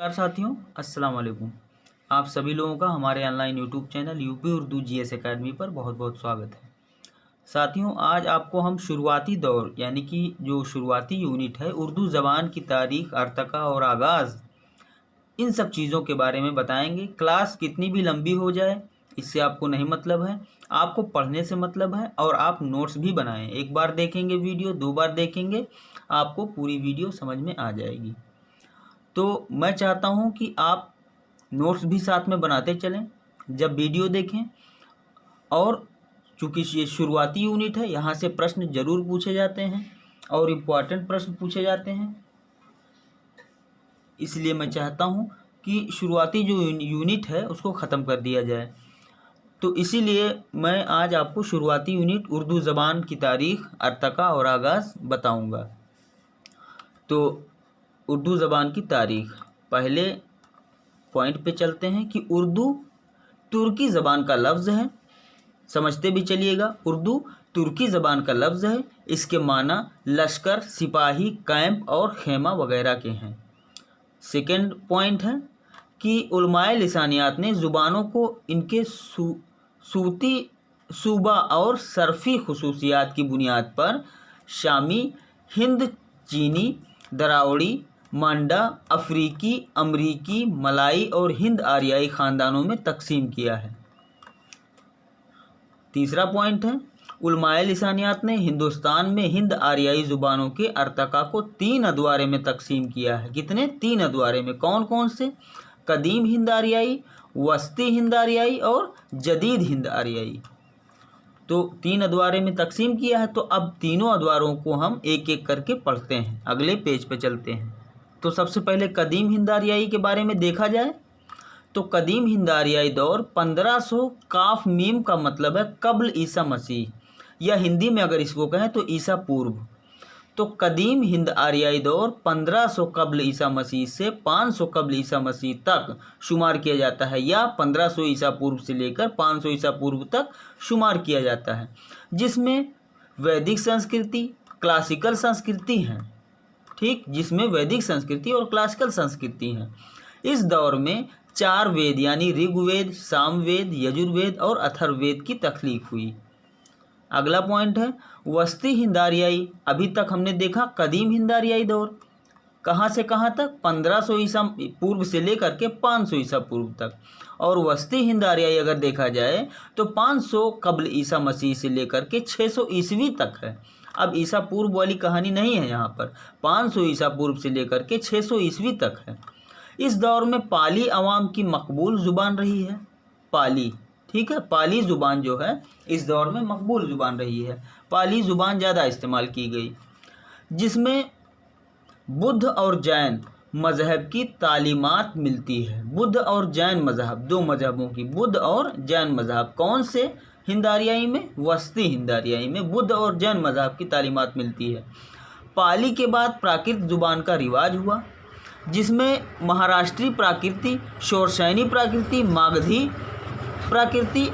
नमस्कार साथियों, अस्सलाम वालेकुम। आप सभी लोगों का हमारे online YouTube channel UP Urdu GS academy पर बहुत बहुत स्वागत है। साथियों, आज आपको हम शुरुआती दौर यानी कि जो शुरुआती यूनिट है उर्दू ज़बान की तारीख़, अर्तक़ा और आगाज़, इन सब चीज़ों के बारे में बताएंगे। क्लास कितनी भी लंबी हो जाए इससे आपको नहीं मतलब है, आपको पढ़ने से मतलब है और आप नोट्स भी बनाएं। एक बार देखेंगे वीडियो, दो बार देखेंगे, आपको पूरी वीडियो समझ में आ जाएगी। तो मैं चाहता हूं कि आप नोट्स भी साथ में बनाते चलें जब वीडियो देखें। और चूँकि ये शुरुआती यूनिट है, यहाँ से प्रश्न ज़रूर पूछे जाते हैं और इम्पॉर्टेंट प्रश्न पूछे जाते हैं, इसलिए मैं चाहता हूँ कि शुरुआती जो यूनिट है उसको ख़त्म कर दिया जाए। तो इसीलिए मैं आज आपको शुरुआती यूनिट उर्दू ज़बान की तारीख़, अर्तक़ा और आगाज़ बताऊँगा। तो उर्दू ज़बान की तारीख़, पहले पॉइंट पे चलते हैं कि उर्दू तुर्की ज़बान का लफ्ज़ है। समझते भी चलिएगा, उर्दू तुर्की ज़बान का लफ्ज़ है। इसके माना लश्कर, सिपाही, कैंप और खेमा वगैरह के हैं। सेकंड पॉइंट है कि उलमाए लिसानियात ने ज़ुबानों को इनके सूती, सूबा और सरफ़ी खुसूसियात की बुनियाद पर शामी, हिंद चीनी, दरावड़ी, मांडा, अफ्रीकी, अमरीकी, मलाई और हिंद आर्याई ख़ानदानों में तकसीम किया है। तीसरा पॉइंट है, उलमाए लिसानियात ने हिंदुस्तान में हिंद आर्याई ज़ुबानों के अर्तक़ा को 3 अदवारे में तकसीम किया है। कितने? 3 अदवारे में। कौन कौन से? कदीम हिंद आर्याई, वस्ती हिंद आर्याई और जदीद हिंद आर्याई। तो 3 अदवारे में तकसीम किया है। तो अब तीनों अदवारों को हम एक एक करके पढ़ते हैं। अगले पेज पे चलते हैं। तो सबसे पहले कदीम हिंद आर्याई के बारे में देखा जाए तो कदीम हिंद आर्याई दौर 1500 काफ मीम का मतलब है कब्ल ईसा मसीह, या हिंदी में अगर इसको कहें तो ईसा पूर्व। तो कदीम हिंद आर्याई दौर 1500 कब्ल ईसा मसीह से 500 कब्ल ईसा मसीह तक शुमार किया जाता है, या 1500 ईसा पूर्व से लेकर 500 ईसा पूर्व तक शुमार किया जाता है, जिसमें वैदिक संस्कृति, क्लासिकल संस्कृति हैं। ठीक, जिसमें वैदिक संस्कृति और क्लासिकल संस्कृति हैं। इस दौर में 4 वेद यानी ऋग्वेद, सामवेद, यजुर्वेद और अथर्ववेद की तख्लीक हुई। अगला पॉइंट है वस्ती हिंद आर्याई। अभी तक हमने देखा कदीम हिंद आर्याई दौर, कहाँ से कहाँ तक? 1500 ईसा पूर्व से लेकर के 500 ईसा पूर्व तक। और वस्ती हिंद आर्याई अगर देखा जाए तो 500 कब्ल ईसा मसीह से लेकर के 600 ईस्वी तक है। अब ईसा पूर्व वाली कहानी नहीं है यहाँ पर, 500 ईसा पूर्व से लेकर के 600 ईस्वी तक है। इस दौर में पाली अवाम की मकबूल ज़ुबान रही है। पाली, ठीक है, पाली ज़ुबान जो है इस दौर में मकबूल ज़ुबान रही है। पाली ज़ुबान ज़्यादा इस्तेमाल की गई, जिसमें बुद्ध और जैन मज़हब की तालीमात मिलती है। बुद्ध और जैन मज़हब, 2 मज़हबों की, बुद्ध और जैन मज़हब। कौन से हिंद आर्याई में? वस्ती हिंद आर्याई में बुद्ध और जैन मज़हब की तालीमात मिलती है। पाली के बाद प्राकृत ज़ुबान का रिवाज हुआ, जिसमें महाराष्ट्री प्राकृति, शोरशैनी प्राकृति, मागधी प्राकृति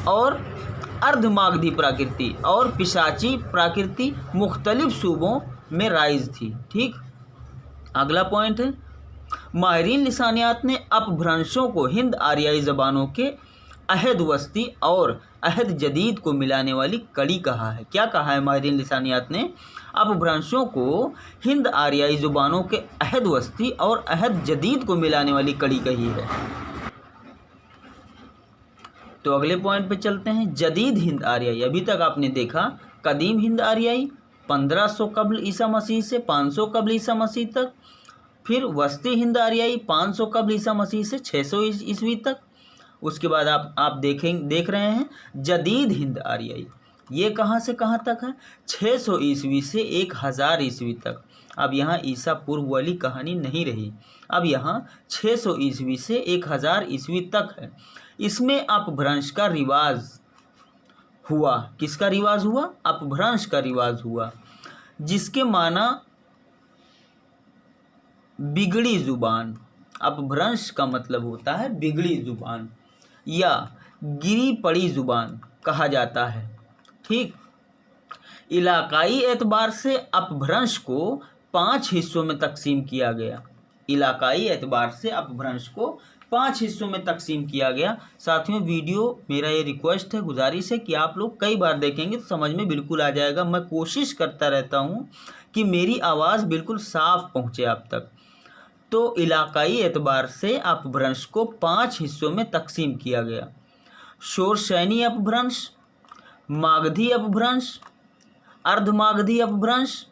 और अर्धमागधी प्राकृति और पिशाची प्राकृति मुख्तलिफ सूबों में राइज थी। ठीक, अगला पॉइंट है माहिरीन लिसानियात ने अपभ्रंशों को हिंद आर्याई ज़बानों के अहद वस्ती और अहद जदीद को मिलाने वाली कड़ी कहा है। क्या कहा है माहिरीन लिसानियात ने? अपभ्रंशों को हिंद आर्याई ज़ुबानों के अहद वस्ती और अहद जदीद को मिलाने वाली कड़ी कही है। तो अगले पॉइंट पे चलते हैं, जदीद हिंद आर्याई। अभी तक आपने देखा कदीम हिंद आर्याई 1500 कब्ल ईसा मसीह से 500 कब्ल ईसा मसीह तक, फिर वस्ती हिंद आर्याई 500 कब्ल ईसा मसीह से 600 ईस्वी तक। उसके बाद आप देख रहे हैं जदीद हिंद आर्याई। ये कहाँ से कहाँ तक है? 600 ईस्वी से 1000 ईस्वी तक। अब यहाँ ईसा पूर्व वाली कहानी नहीं रही, अब यहाँ 600 ईस्वी से 1000 ईस्वी तक है। इसमें अपभ्रंश का रिवाज हुआ। किसका रिवाज हुआ? अपभ्रंश का रिवाज हुआ, जिसके माना बिगड़ी ज़ुबान। अपभ्रंश का मतलब होता है बिगड़ी ज़ुबान या गिरी पड़ी ज़ुबान कहा जाता है। ठीक, इलाकाई एतबार से अपभ्रंश को 5 हिस्सों में तकसीम किया गया। इलाकाई एतबार से अपभ्रंश को 5 हिस्सों में तकसीम किया गया। साथियों, वीडियो मेरा ये रिक्वेस्ट है, गुजारिश है कि आप लोग कई बार देखेंगे तो समझ में बिल्कुल आ जाएगा। मैं कोशिश करता रहता हूँ कि मेरी आवाज़ बिल्कुल साफ पहुँचे आप तक। तो इलाकाई एतबार से अपभ्रंश को 5 हिस्सों में तकसीम किया गया। शोरशैनी अपभ्रंश, मागधी अपभ्रंश, अर्धमागधी अपभ्रंश,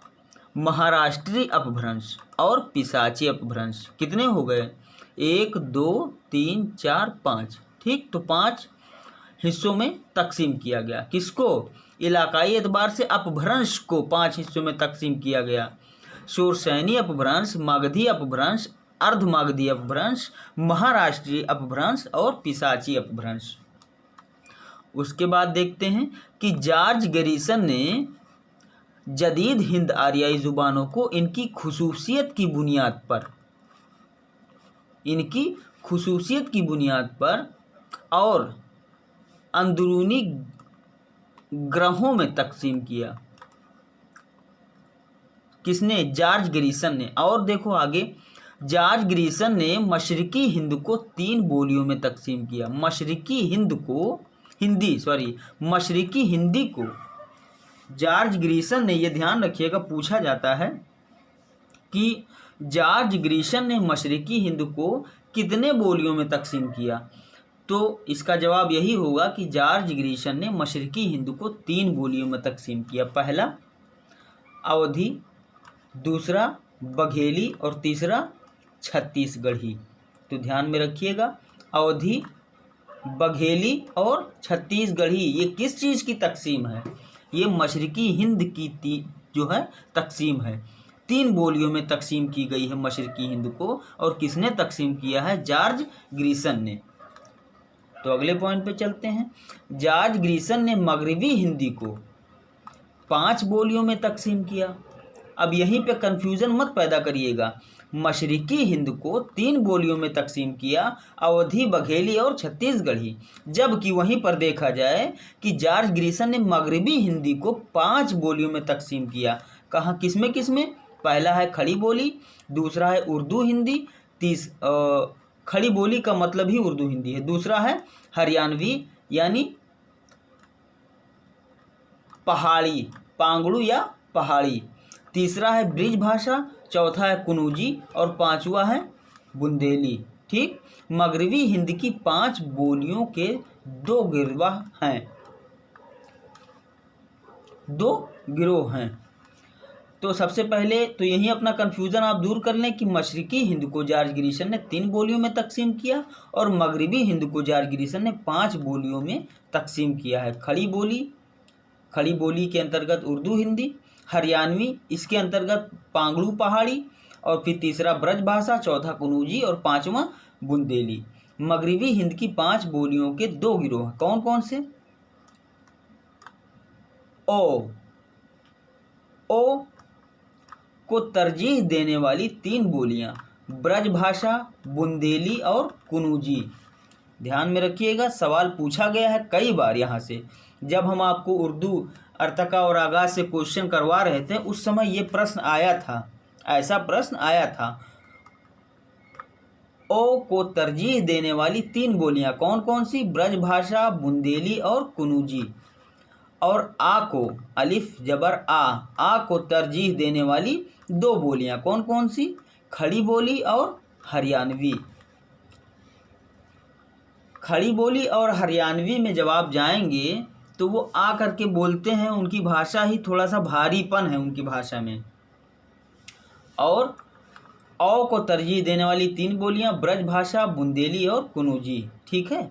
महाराष्ट्री अपभ्रंश और पिशाची अपभ्रंश। कितने हो गए? 1 2 3 4 5। ठीक, तो 5 हिस्सों में तकसीम किया गया। किसको? इलाकाई एतबार से अपभ्रंश को 5 हिस्सों में तकसीम किया गया। शोरशैनी अपभ्रंश, मागधी अपभ्रंश, अर्धमागधी अपभ्रंश, महाराष्ट्रीय अपभ्रंश और पिशाची अपभ्रंश। उसके बाद देखते हैं कि जॉर्ज गैरिसन ने जदीद हिंद आरियाई ज़ुबानों को इनकी खुसूसियत की बुनियाद पर और अंदरूनी ग्रहों में तकसीम किया। किसने? जॉर्ज गैरिसन ने। और देखो आगे, जॉर्ज गैरिसन ने मशरिकी हिंद को 3 बोलियों में तकसीम किया। मशरिकी हिंदी को जॉर्ज गैरिसन ने, ये ध्यान रखिएगा, पूछा जाता है कि जॉर्ज गैरिसन ने मशरिकी हिंद को कितने बोलियों में तकसीम किया। तो इसका जवाब यही होगा कि जॉर्ज गैरिसन ने मशरिकी हिंद को 3 बोलियों में तकसीम किया। पहला अवधी, दूसरा बघेली और तीसरा छत्तीसगढ़ी। तो ध्यान में रखिएगा, अवधी, बघेली और छत्तीसगढ़ी, ये किस चीज़ की तकसीम है? ये मशरिकी हिंद की जो है तकसीम है। 3 बोलियों में तकसीम की गई है मशरिकी हिंद को। और किसने तकसीम किया है? जॉर्ज गैरिसन ने। तो अगले पॉइंट पे चलते हैं। जॉर्ज गैरिसन ने मगरबी हिंदी को 5 बोलियों में तकसीम किया। अब यहीं पे कन्फ्यूज़न मत पैदा करिएगा। मशरिकी हिंद को 3 बोलियों में तकसीम किया, अवधी, बघेली और छत्तीसगढ़ी। जबकि वहीं पर देखा जाए कि जॉर्ज गैरिसन ने मगरबी हिंदी को 5 बोलियों में तकसीम किया। कहाँ, किसमें किसमें? पहला है खड़ी बोली, दूसरा है उर्दू हिंदी, खड़ी बोली का मतलब ही उर्दू हिंदी है। दूसरा है हरियाणवी यानी पहाड़ी, पांगड़ू या पहाड़ी। तीसरा है ब्रिज भाषा, चौथा है कुनूजी और 5वां है बुंदेली। ठीक, मगरबी हिंद की 5 बोलियों के 2 गिरोह हैं। तो सबसे पहले तो यही अपना कन्फ्यूज़न आप दूर कर लें कि मशरिकी हिंद को जॉर्ज गैरिसन ने 3 बोलियों में तकसीम किया और मगरबी हिंद को जॉर्ज गैरिसन ने 5 बोलियों में तकसीम किया है। खड़ी बोली के अंतर्गत उर्दू हिंदी, हरियाणवी इसके अंतर्गत पांगड़ू पहाड़ी और फिर तीसरा ब्रज भाषा, चौथा कुनूजी और 5वां बुंदेली। मगरबी हिंद की 5 बोलियों के 2 गिरोह कौन कौन से? ओ को तरजीह देने वाली 3 बोलियां, ब्रज भाषा, बुंदेली और कुनूजी। ध्यान में रखिएगा, सवाल पूछा गया है कई बार यहाँ से। जब हम आपको उर्दू अर्तका और आगाज से क्वेश्चन करवा रहे थे उस समय ये प्रश्न आया था, ऐसा प्रश्न आया था। ओ को तरजीह देने वाली 3 बोलियां कौन कौन सी? ब्रज भाषा, बुंदेली और कुनूजी। और आ को, अलिफ जबर आ को तरजीह देने वाली 2 बोलियां कौन कौन सी? खड़ी बोली और हरियाणवी। खड़ी बोली और हरियाणवी में जब आप जाएंगे तो वो आ करके बोलते हैं, उनकी भाषा ही थोड़ा सा भारीपन है उनकी भाषा में। और औ को तरजीह देने वाली 3 बोलियां ब्रज भाषा, बुंदेली और कुनूजी। ठीक है,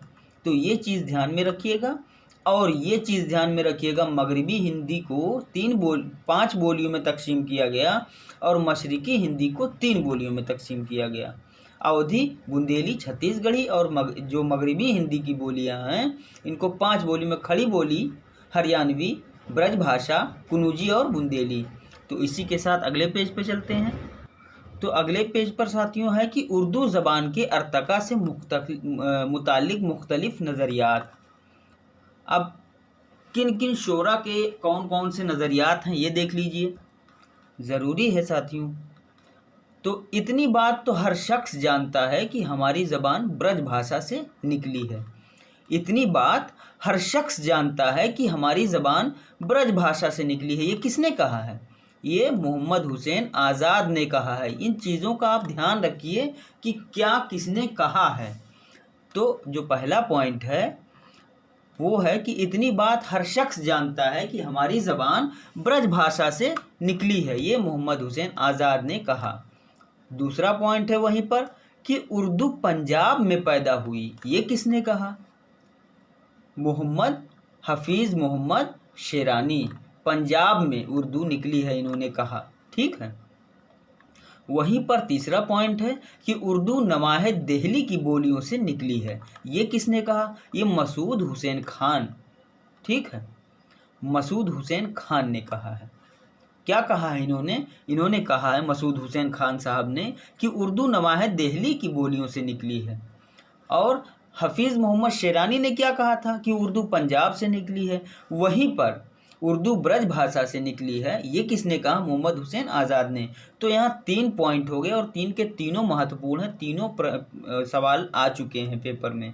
तो ये चीज़ ध्यान में रखिएगा। और ये चीज़ ध्यान में रखिएगा, मगरबी हिंदी को 5 बोलियों में तकसीम किया गया और मशरिकी हिंदी को 3 बोलियों में तकसीम किया गया। अवधी, बुंदेली, छत्तीसगढ़ी और जो मगरबी हिंदी की बोलियां हैं इनको 5 बोली में खड़ी बोली, हरियाणवी, ब्रज भाषा, कुनूजी और बुंदेली। तो इसी के साथ अगले पेज पे चलते हैं। तो अगले पेज पर साथियों है कि उर्दू ज़बान के अर्तका से मुतालिक मुख्तलिफ नज़रियात। अब किन किन शोरा के कौन कौन से नज़रियात हैं ये देख लीजिए, ज़रूरी है साथियों। तो इतनी बात तो हर शख्स जानता है कि हमारी ज़बान ब्रज भाषा से निकली है। इतनी बात हर शख्स जानता है कि हमारी ज़बान ब्रज भाषा से निकली है। ये किसने कहा है? ये मोहम्मद हुसैन आज़ाद ने कहा है। इन चीज़ों का आप ध्यान रखिए कि क्या किसने कहा है। तो जो पहला पॉइंट है वो है कि इतनी बात हर शख्स जानता है कि हमारी ज़बान ब्रज भाषा से निकली है। ये मोहम्मद हुसैन आज़ाद ने कहा। दूसरा पॉइंट है वहीं पर कि उर्दू पंजाब में पैदा हुई। ये किसने कहा? मोहम्मद हफीज़ मोहम्मद शेरानी। पंजाब में उर्दू निकली है, इन्होंने कहा। ठीक है। वहीं पर तीसरा पॉइंट है कि उर्दू नवाहिद दिल्ली की बोलियों से निकली है। ये किसने कहा? ये मसूद हुसैन खान। ठीक है, मसूद हुसैन खान ने कहा है। क्या कहा है इन्होंने? इन्होंने कहा है मसूद हुसैन खान साहब ने कि उर्दू नवाहिद दिल्ली की बोलियों से निकली है। और हफीज़ मोहम्मद शेरानी ने क्या कहा था कि उर्दू पंजाब से निकली है। वहीं पर उर्दू ब्रज भाषा से निकली है। ये किसने कहा? मोहम्मद हुसैन आज़ाद ने। तो यहाँ 3 पॉइंट हो गए और 3 के तीनों महत्वपूर्ण हैं। तीनों सवाल आ चुके हैं पेपर में।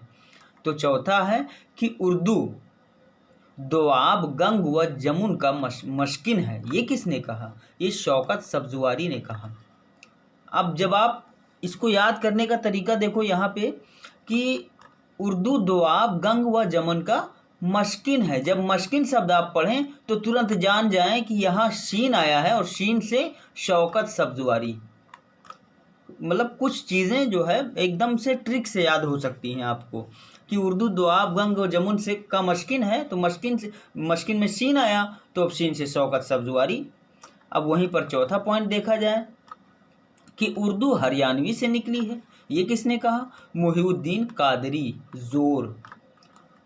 तो चौथा है कि उर्दू दोआब गंग व जमुन का मशकिन है। ये किसने कहा? ये शौकत सब्ज़वारी ने कहा। अब जब आप इसको याद करने का तरीका देखो यहाँ पे कि उर्दू दोआब गंग व जमुन का मशकिन है। जब मशकिन शब्द आप पढ़ें तो तुरंत जान जाएं कि यहाँ शीन आया है और शीन से शौकत सब्ज़वारी। मतलब कुछ चीज़ें जो है एकदम से ट्रिक से याद हो सकती हैं आपको कि उर्दू दोआब गंग और जमुन से का मशकिन है, तो मशकिन में शीन आया तो अब शीन से शौकत सब्ज़वारी। अब वहीं पर चौथा पॉइंट देखा जाए कि उर्दू हरियाणवी से निकली है। ये किसने कहा? मोहिउद्दीन कादरी ज़ोर।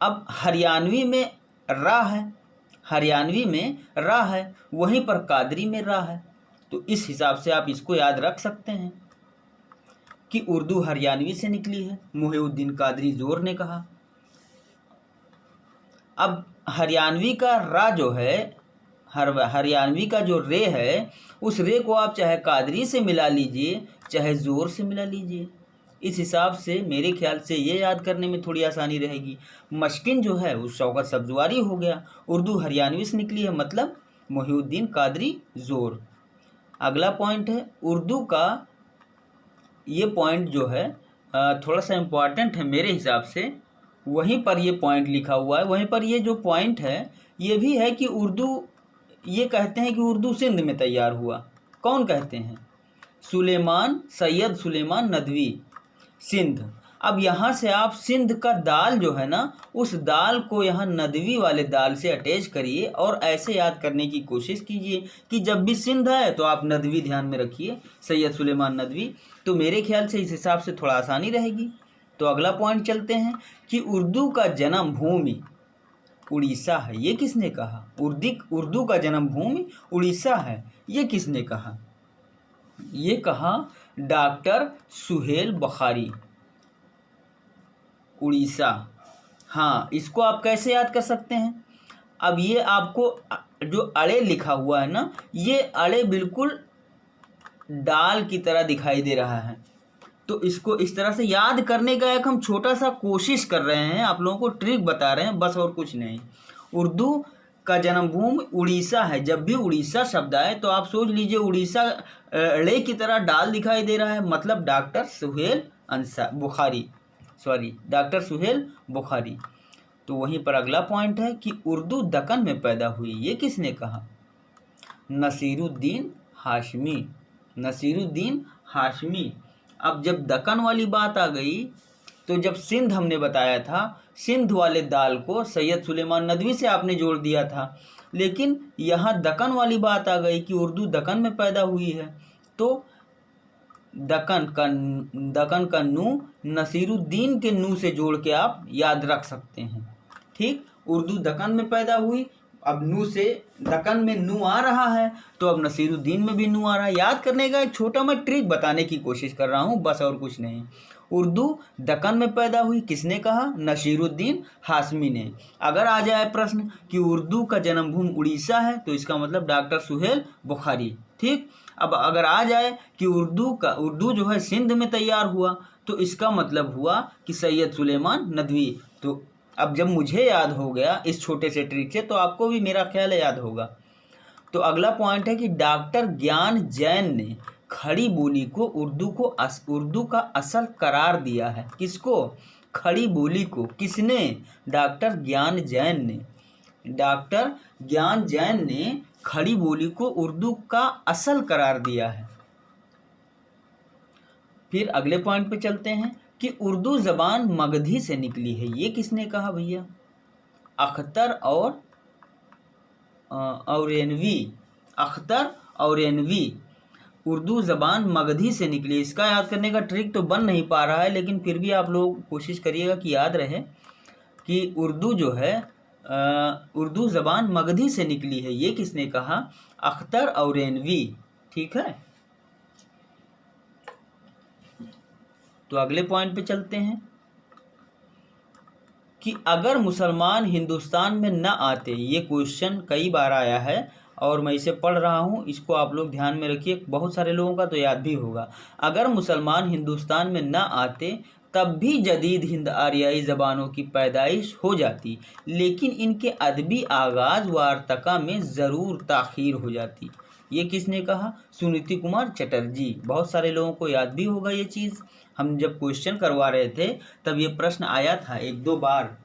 अब हरियाणवी में रा है, हरियाणवी में रा है, वहीं पर कादरी में रा है। तो इस हिसाब से आप इसको याद रख सकते हैं कि उर्दू हरियाणवी से निकली है, मोहिउद्दीन कादरी ज़ोर ने कहा। अब हरियाणवी का रा जो है, हरियाणवी का जो रे है, उस रे को आप चाहे कादरी से मिला लीजिए चाहे ज़ोर से मिला लीजिए। इस हिसाब से मेरे ख्याल से ये याद करने में थोड़ी आसानी रहेगी। मशकिन जो है उस शौकत सब्ज़वारी हो गया। उर्दू हरियाणवी से निकली है मतलब मोहिउद्दीन कादरी ज़ोर। अगला पॉइंट है उर्दू का। ये पॉइंट जो है थोड़ा सा इम्पॉर्टेंट है मेरे हिसाब से। वहीं पर ये पॉइंट लिखा हुआ है। वहीं पर ये जो पॉइंट है ये भी है कि उर्दू, ये कहते हैं कि उर्दू सिंध में तैयार हुआ। कौन कहते हैं? सैयद सुलेमान नदवी, सिंध। अब यहाँ से आप सिंध का दाल जो है ना, उस दाल को यहाँ नदवी वाले दाल से अटैच करिए और ऐसे याद करने की कोशिश कीजिए कि जब भी सिंध है तो आप नदवी ध्यान में रखिए, सैयद सुलेमान नदवी। तो मेरे ख्याल से इस हिसाब से थोड़ा आसानी रहेगी। तो अगला पॉइंट चलते हैं कि उर्दू का जन्म भूमि उड़ीसा है। ये किसने कहा? उर्दू का जन्म भूमि उड़ीसा है। ये किसने कहा? ये कहा डॉक्टर सुहेल बुखारी, उड़ीसा। हाँ, इसको आप कैसे याद कर सकते हैं? अब ये आपको जो अड़े लिखा हुआ है ना, ये अड़े बिल्कुल दाल की तरह दिखाई दे रहा है। तो इसको इस तरह से याद करने का एक हम छोटा सा कोशिश कर रहे हैं, आप लोगों को ट्रिक बता रहे हैं बस, और कुछ नहीं। उर्दू का जन्मभूमि उड़ीसा है। जब भी उड़ीसा शब्द आए तो आप सोच लीजिए उड़ीसा ड़े की तरह डाल दिखाई दे रहा है, मतलब डॉक्टर सुहेल बुखारी। तो वहीं पर अगला पॉइंट है कि उर्दू दक्कन में पैदा हुई। ये किसने कहा? नसीरुद्दीन हाशमी। अब जब दक्कन वाली बात आ गई तो जब सिंध हमने बताया था, सिंध वाले दाल को सैयद सुलेमान नदवी से आपने जोड़ दिया था, लेकिन यहाँ दक्कन वाली बात आ गई कि उर्दू दक्कन में पैदा हुई है। तो दक्कन का नू नसीरुद्दीन के नू से जोड़ के आप याद रख सकते हैं। ठीक, उर्दू दक्कन में पैदा हुई। अब नू से दक्कन में नू आ रहा है तो अब नसीरुद्दीन में भी नू आ रहा है। याद करने का एक छोटा मैं ट्रिक बताने की कोशिश कर रहा हूँ बस, और कुछ नहीं। उर्दू दक्कन में पैदा हुई, किसने कहा? नसीरुद्दीन हाशमी ने। अगर आ जाए प्रश्न कि उर्दू का जन्मभूमि उड़ीसा है, तो इसका मतलब डॉक्टर सुहेल बुखारी। ठीक, अब अगर आ जाए कि उर्दू जो है सिंध में तैयार हुआ, तो इसका मतलब हुआ कि सैयद सुलेमान नदवी। तो अब जब मुझे याद हो गया इस छोटे से ट्रिक से, तो आपको भी मेरा ख्याल याद होगा। तो अगला पॉइंट है कि डॉक्टर ज्ञान जैन ने खड़ी बोली को उर्दू का असल करार दिया है। किसको? खड़ी बोली को। किसने? डॉक्टर ज्ञान जैन ने। डॉक्टर ज्ञान जैन ने खड़ी बोली को उर्दू का असल करार दिया है। फिर अगले पॉइंट पे चलते हैं कि उर्दू जबान मगधी से निकली है। ये किसने कहा भैया? अख्तर और औरेनवी। अख्तर औरेनवी। उर्दू ज़बान मगधी से निकली। इसका याद करने का ट्रिक तो बन नहीं पा रहा है, लेकिन फिर भी आप लोग कोशिश करिएगा कि याद रहे कि उर्दू जो है उर्दू ज़बान मगधी से निकली है। ये किसने कहा? अख्तर औरेनवी। ठीक है, तो अगले पॉइंट पे चलते हैं कि अगर मुसलमान हिंदुस्तान में न आते। ये क्वेश्चन कई बार आया है और मैं इसे पढ़ रहा हूँ, इसको आप लोग ध्यान में रखिए, बहुत सारे लोगों का तो याद भी होगा। अगर मुसलमान हिंदुस्तान में न आते तब भी जदीद हिंद आरियाई ज़बानों की पैदाइश हो जाती, लेकिन इनके अदबी आगाज़ व अर्तका में ज़रूर ताख़ीर हो जाती। ये किसने कहा? सुनीति कुमार चटर्जी। बहुत सारे लोगों को याद भी होगा ये चीज़। हम जब क्वेश्चन करवा रहे थे तब ये प्रश्न आया था 1-2 बार।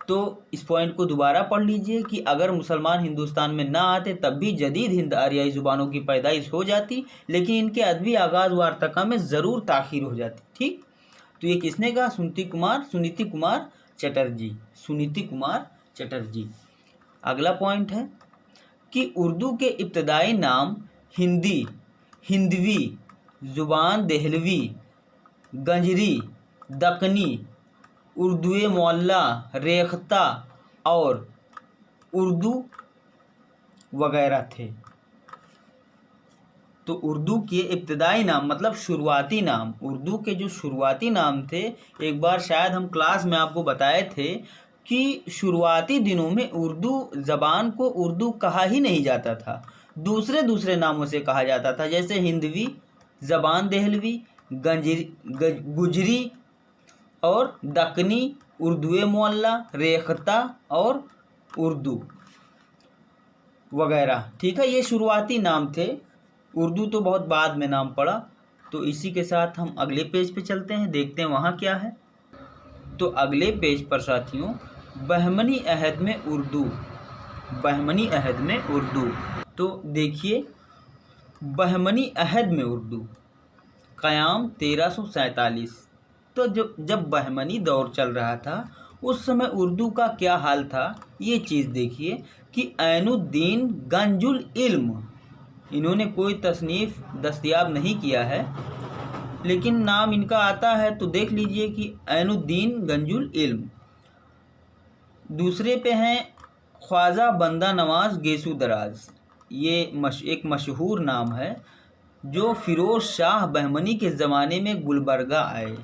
तो इस पॉइंट को दोबारा पढ़ लीजिए कि अगर मुसलमान हिंदुस्तान में ना आते तब भी जदीद हिंद आरियाई ज़ुबानों की पैदाइश हो जाती, लेकिन इनके अदबी आगाज़ व अर्तका में ज़रूर ताख़ीर हो जाती। ठीक, तो ये किसने कहा? सुनीति कुमार चटर्जी। सुनीति कुमार चटर्जी। अगला पॉइंट है कि उर्दू के इब्तदाई नाम हिंदी, हिंदवी, ज़ुबान देहलवी, गंजरी, दक्कनी, उर्दूए मोहल्ला, रेख्ता और उर्दू वगैरह थे। तो उर्दू के इब्तदाई नाम मतलब शुरुआती नाम, उर्दू के जो शुरुआती नाम थे, एक बार शायद हम क्लास में आपको बताए थे कि शुरुआती दिनों में उर्दू ज़बान को उर्दू कहा ही नहीं जाता था, दूसरे दूसरे नामों से कहा जाता था, जैसे हिंदवी, ज़बान देहलवी, गुजरी और दक्कनी, उर्दूए मोहल्ला, रेख्ता और उर्दू वगैरह। ठीक है, ये शुरुआती नाम थे। उर्दू तो बहुत बाद में नाम पड़ा। तो इसी के साथ हम अगले पेज पे चलते हैं, देखते हैं वहाँ क्या है। तो अगले पेज पर साथियों, बहमनी अहद में उर्दू। बहमनी अहद में उर्दू। तो देखिए, बहमनी अहद में उर्दू क़याम 1347। तो जब बहमनी दौर चल रहा था उस समय उर्दू का क्या हाल था, ये चीज़ देखिए कि ऐनुद्दीन गंजुल इल्म, इन्होंने कोई तसनीफ़ दस्तयाब नहीं किया है, लेकिन नाम इनका आता है, तो देख लीजिए कि ऐनुद्दीन गंजुल इल्म। दूसरे पे हैं ख्वाजा बंदा नवाज गेसू दराज। ये एक मशहूर नाम है, जो फ़िरोज़ शाह बहमनी के ज़माने में गुलबर्गा आए।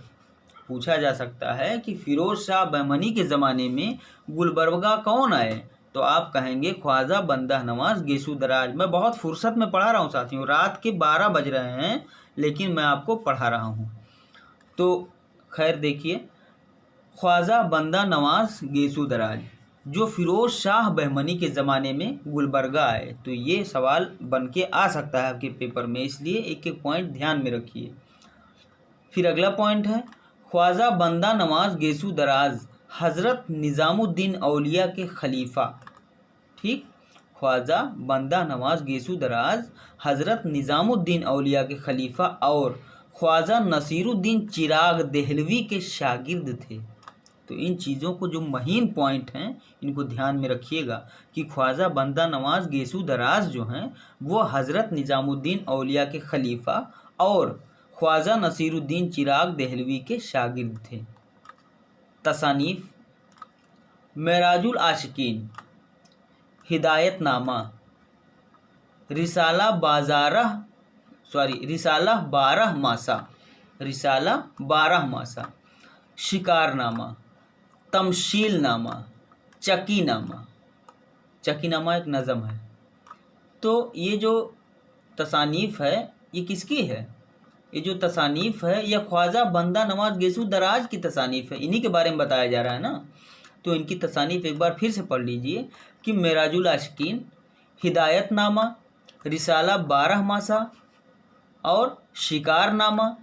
पूछा जा सकता है कि फ़िरोज़ शाह बहमनी के ज़माने में गुलबर्गा कौन आए, तो आप कहेंगे ख्वाजा बंदा नवाज गेसू दराज। मैं बहुत फुर्सत में पढ़ा रहा हूँ साथियों, रात के 12 बज रहे हैं, लेकिन मैं आपको पढ़ा रहा हूँ। तो खैर देखिए, ख्वाजा बंदा नवाज गेसू दराज जो फ़िरोज़ शाह बहमनी के ज़माने में गुलबर्गा आए। तो ये सवाल बन के आ सकता है आपके पेपर में, इसलिए एक एक पॉइंट ध्यान में रखिए। फिर अगला पॉइंट है ख्वाजा बंदा नवाज गेसू दराज हज़रत निज़ामुद्दीन औलिया के खलीफा। ठीक, ख्वाजा बंदा नवाज गेसू दराज हज़रत निज़ामुद्दीन औलिया के खलीफा और ख्वाजा नसीरुद्दीन चिराग देहलवी के शागिर्द थे। तो इन चीज़ों को जो महीन पॉइंट हैं इनको ध्यान में रखिएगा कि ख्वाजा बंदा नवाज गेसू दराज जो हैं वो हज़रत निज़ामुद्दीन औलिया के खलीफा और ख्वाजा नसीरुद्दीन चिराग देहलवी के शागिर्द थे। तसानीफ़: मेराजुल आशिकीन, हिदायतनामा, रिसाला 12 मासा, रिसाला बारहमासा, शिकारनामा, तमशीलनामा, चकीनामा। चकीनामा एक नज़म है। तो ये जो तसानीफ़ है ये किसकी है? ये जो तसानीफ़ है यह ख्वाजा बंदा नवाज गेसू दराज की तसानीफ़ है, इन्हीं के बारे में बताया जा रहा है ना। तो इनकी तसानीफ़ एक बार फिर से पढ़ लीजिए कि मेराजुल आशिकीन, हिदायतनामा, रिसाला बारहमासा और शिकारनामा,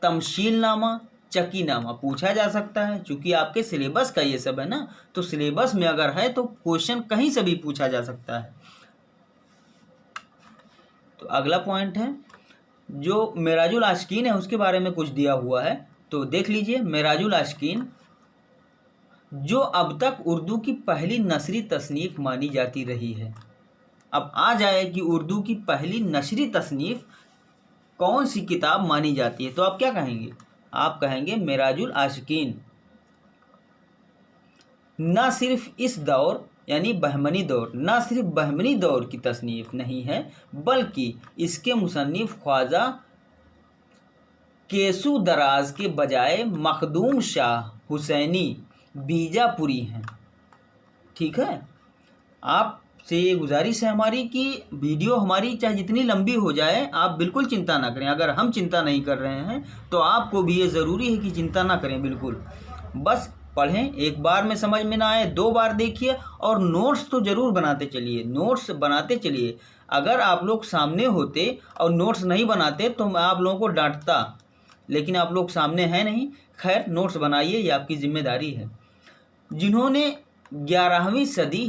तमशीलनामा, चकीनामा। पूछा जा सकता है, चूँकि आपके सिलेबस का ये सब है ना, तो सिलेबस में अगर है तो क्वेश्चन कहीं से भी पूछा जा सकता है। तो अगला पॉइंट है जो मेराजुल आशिकीन है उसके बारे में कुछ दिया हुआ है, तो देख लीजिए। मेराजुल आशिकीन जो अब तक उर्दू की पहली नसरी तसनीफ़ मानी जाती रही है। अब आ जाए कि उर्दू की पहली नसरी तसनीफ़ कौन सी किताब मानी जाती है, तो आप क्या कहेंगे? आप कहेंगे मेराजुल आशिकीन। न सिर्फ इस दौर यानी बहमनी दौर, न सिर्फ बहमनी दौर की तसनीफ़ नहीं है, बल्कि इसके मुसन्निफ़ ख्वाजा केसू दराज के बजाय मखदूम शाह हुसैनी बीजापुरी हैं। ठीक है, आपसे ये गुजारिश है हमारी कि वीडियो हमारी चाहे जितनी लंबी हो जाए आप बिल्कुल चिंता ना करें। अगर हम चिंता नहीं कर रहे हैं तो आपको भी ये ज़रूरी है कि चिंता ना करें बिल्कुल। बस पढ़ें, एक बार में समझ में ना आए 2 बार देखिए, और नोट्स तो ज़रूर बनाते चलिए, नोट्स बनाते चलिए। अगर आप लोग सामने होते और नोट्स नहीं बनाते तो मैं आप लोगों को डांटता, लेकिन आप लोग सामने हैं नहीं। खैर, नोट्स बनाइए, ये आपकी जिम्मेदारी है। जिन्होंने 11वीं सदी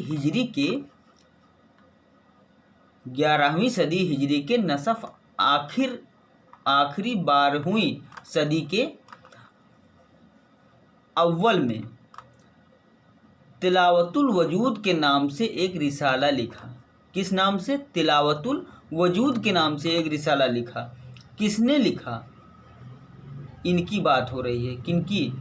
हिजरी के नसफ आखिरी 12वीं सदी के अव्वल में तिलावतुल वजूद के नाम से एक रिसाला लिखा। किस नाम से? तिलावतुल वजूद के नाम से एक रिसाला लिखा। किसने लिखा? इनकी बात हो रही है। किनकी?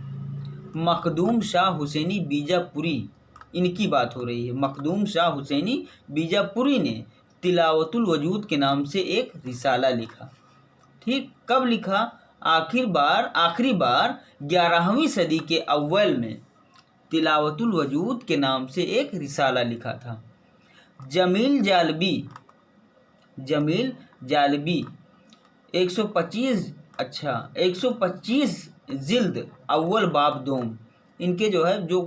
मखदूम शाह हुसैनी बीजापुरी, इनकी बात हो रही है। मखदूम शाह हुसैनी बीजापुरी ने तिलावतुल वजूद के नाम से एक रिसाला लिखा। ठीक, कब लिखा? आखिरी बार 11वीं सदी के अव्वल में तिलावतुल वजूद के नाम से एक रिसाला लिखा था। जमील जालबी 125 जिल्द अव्वल बाब दोम, इनके जो है जो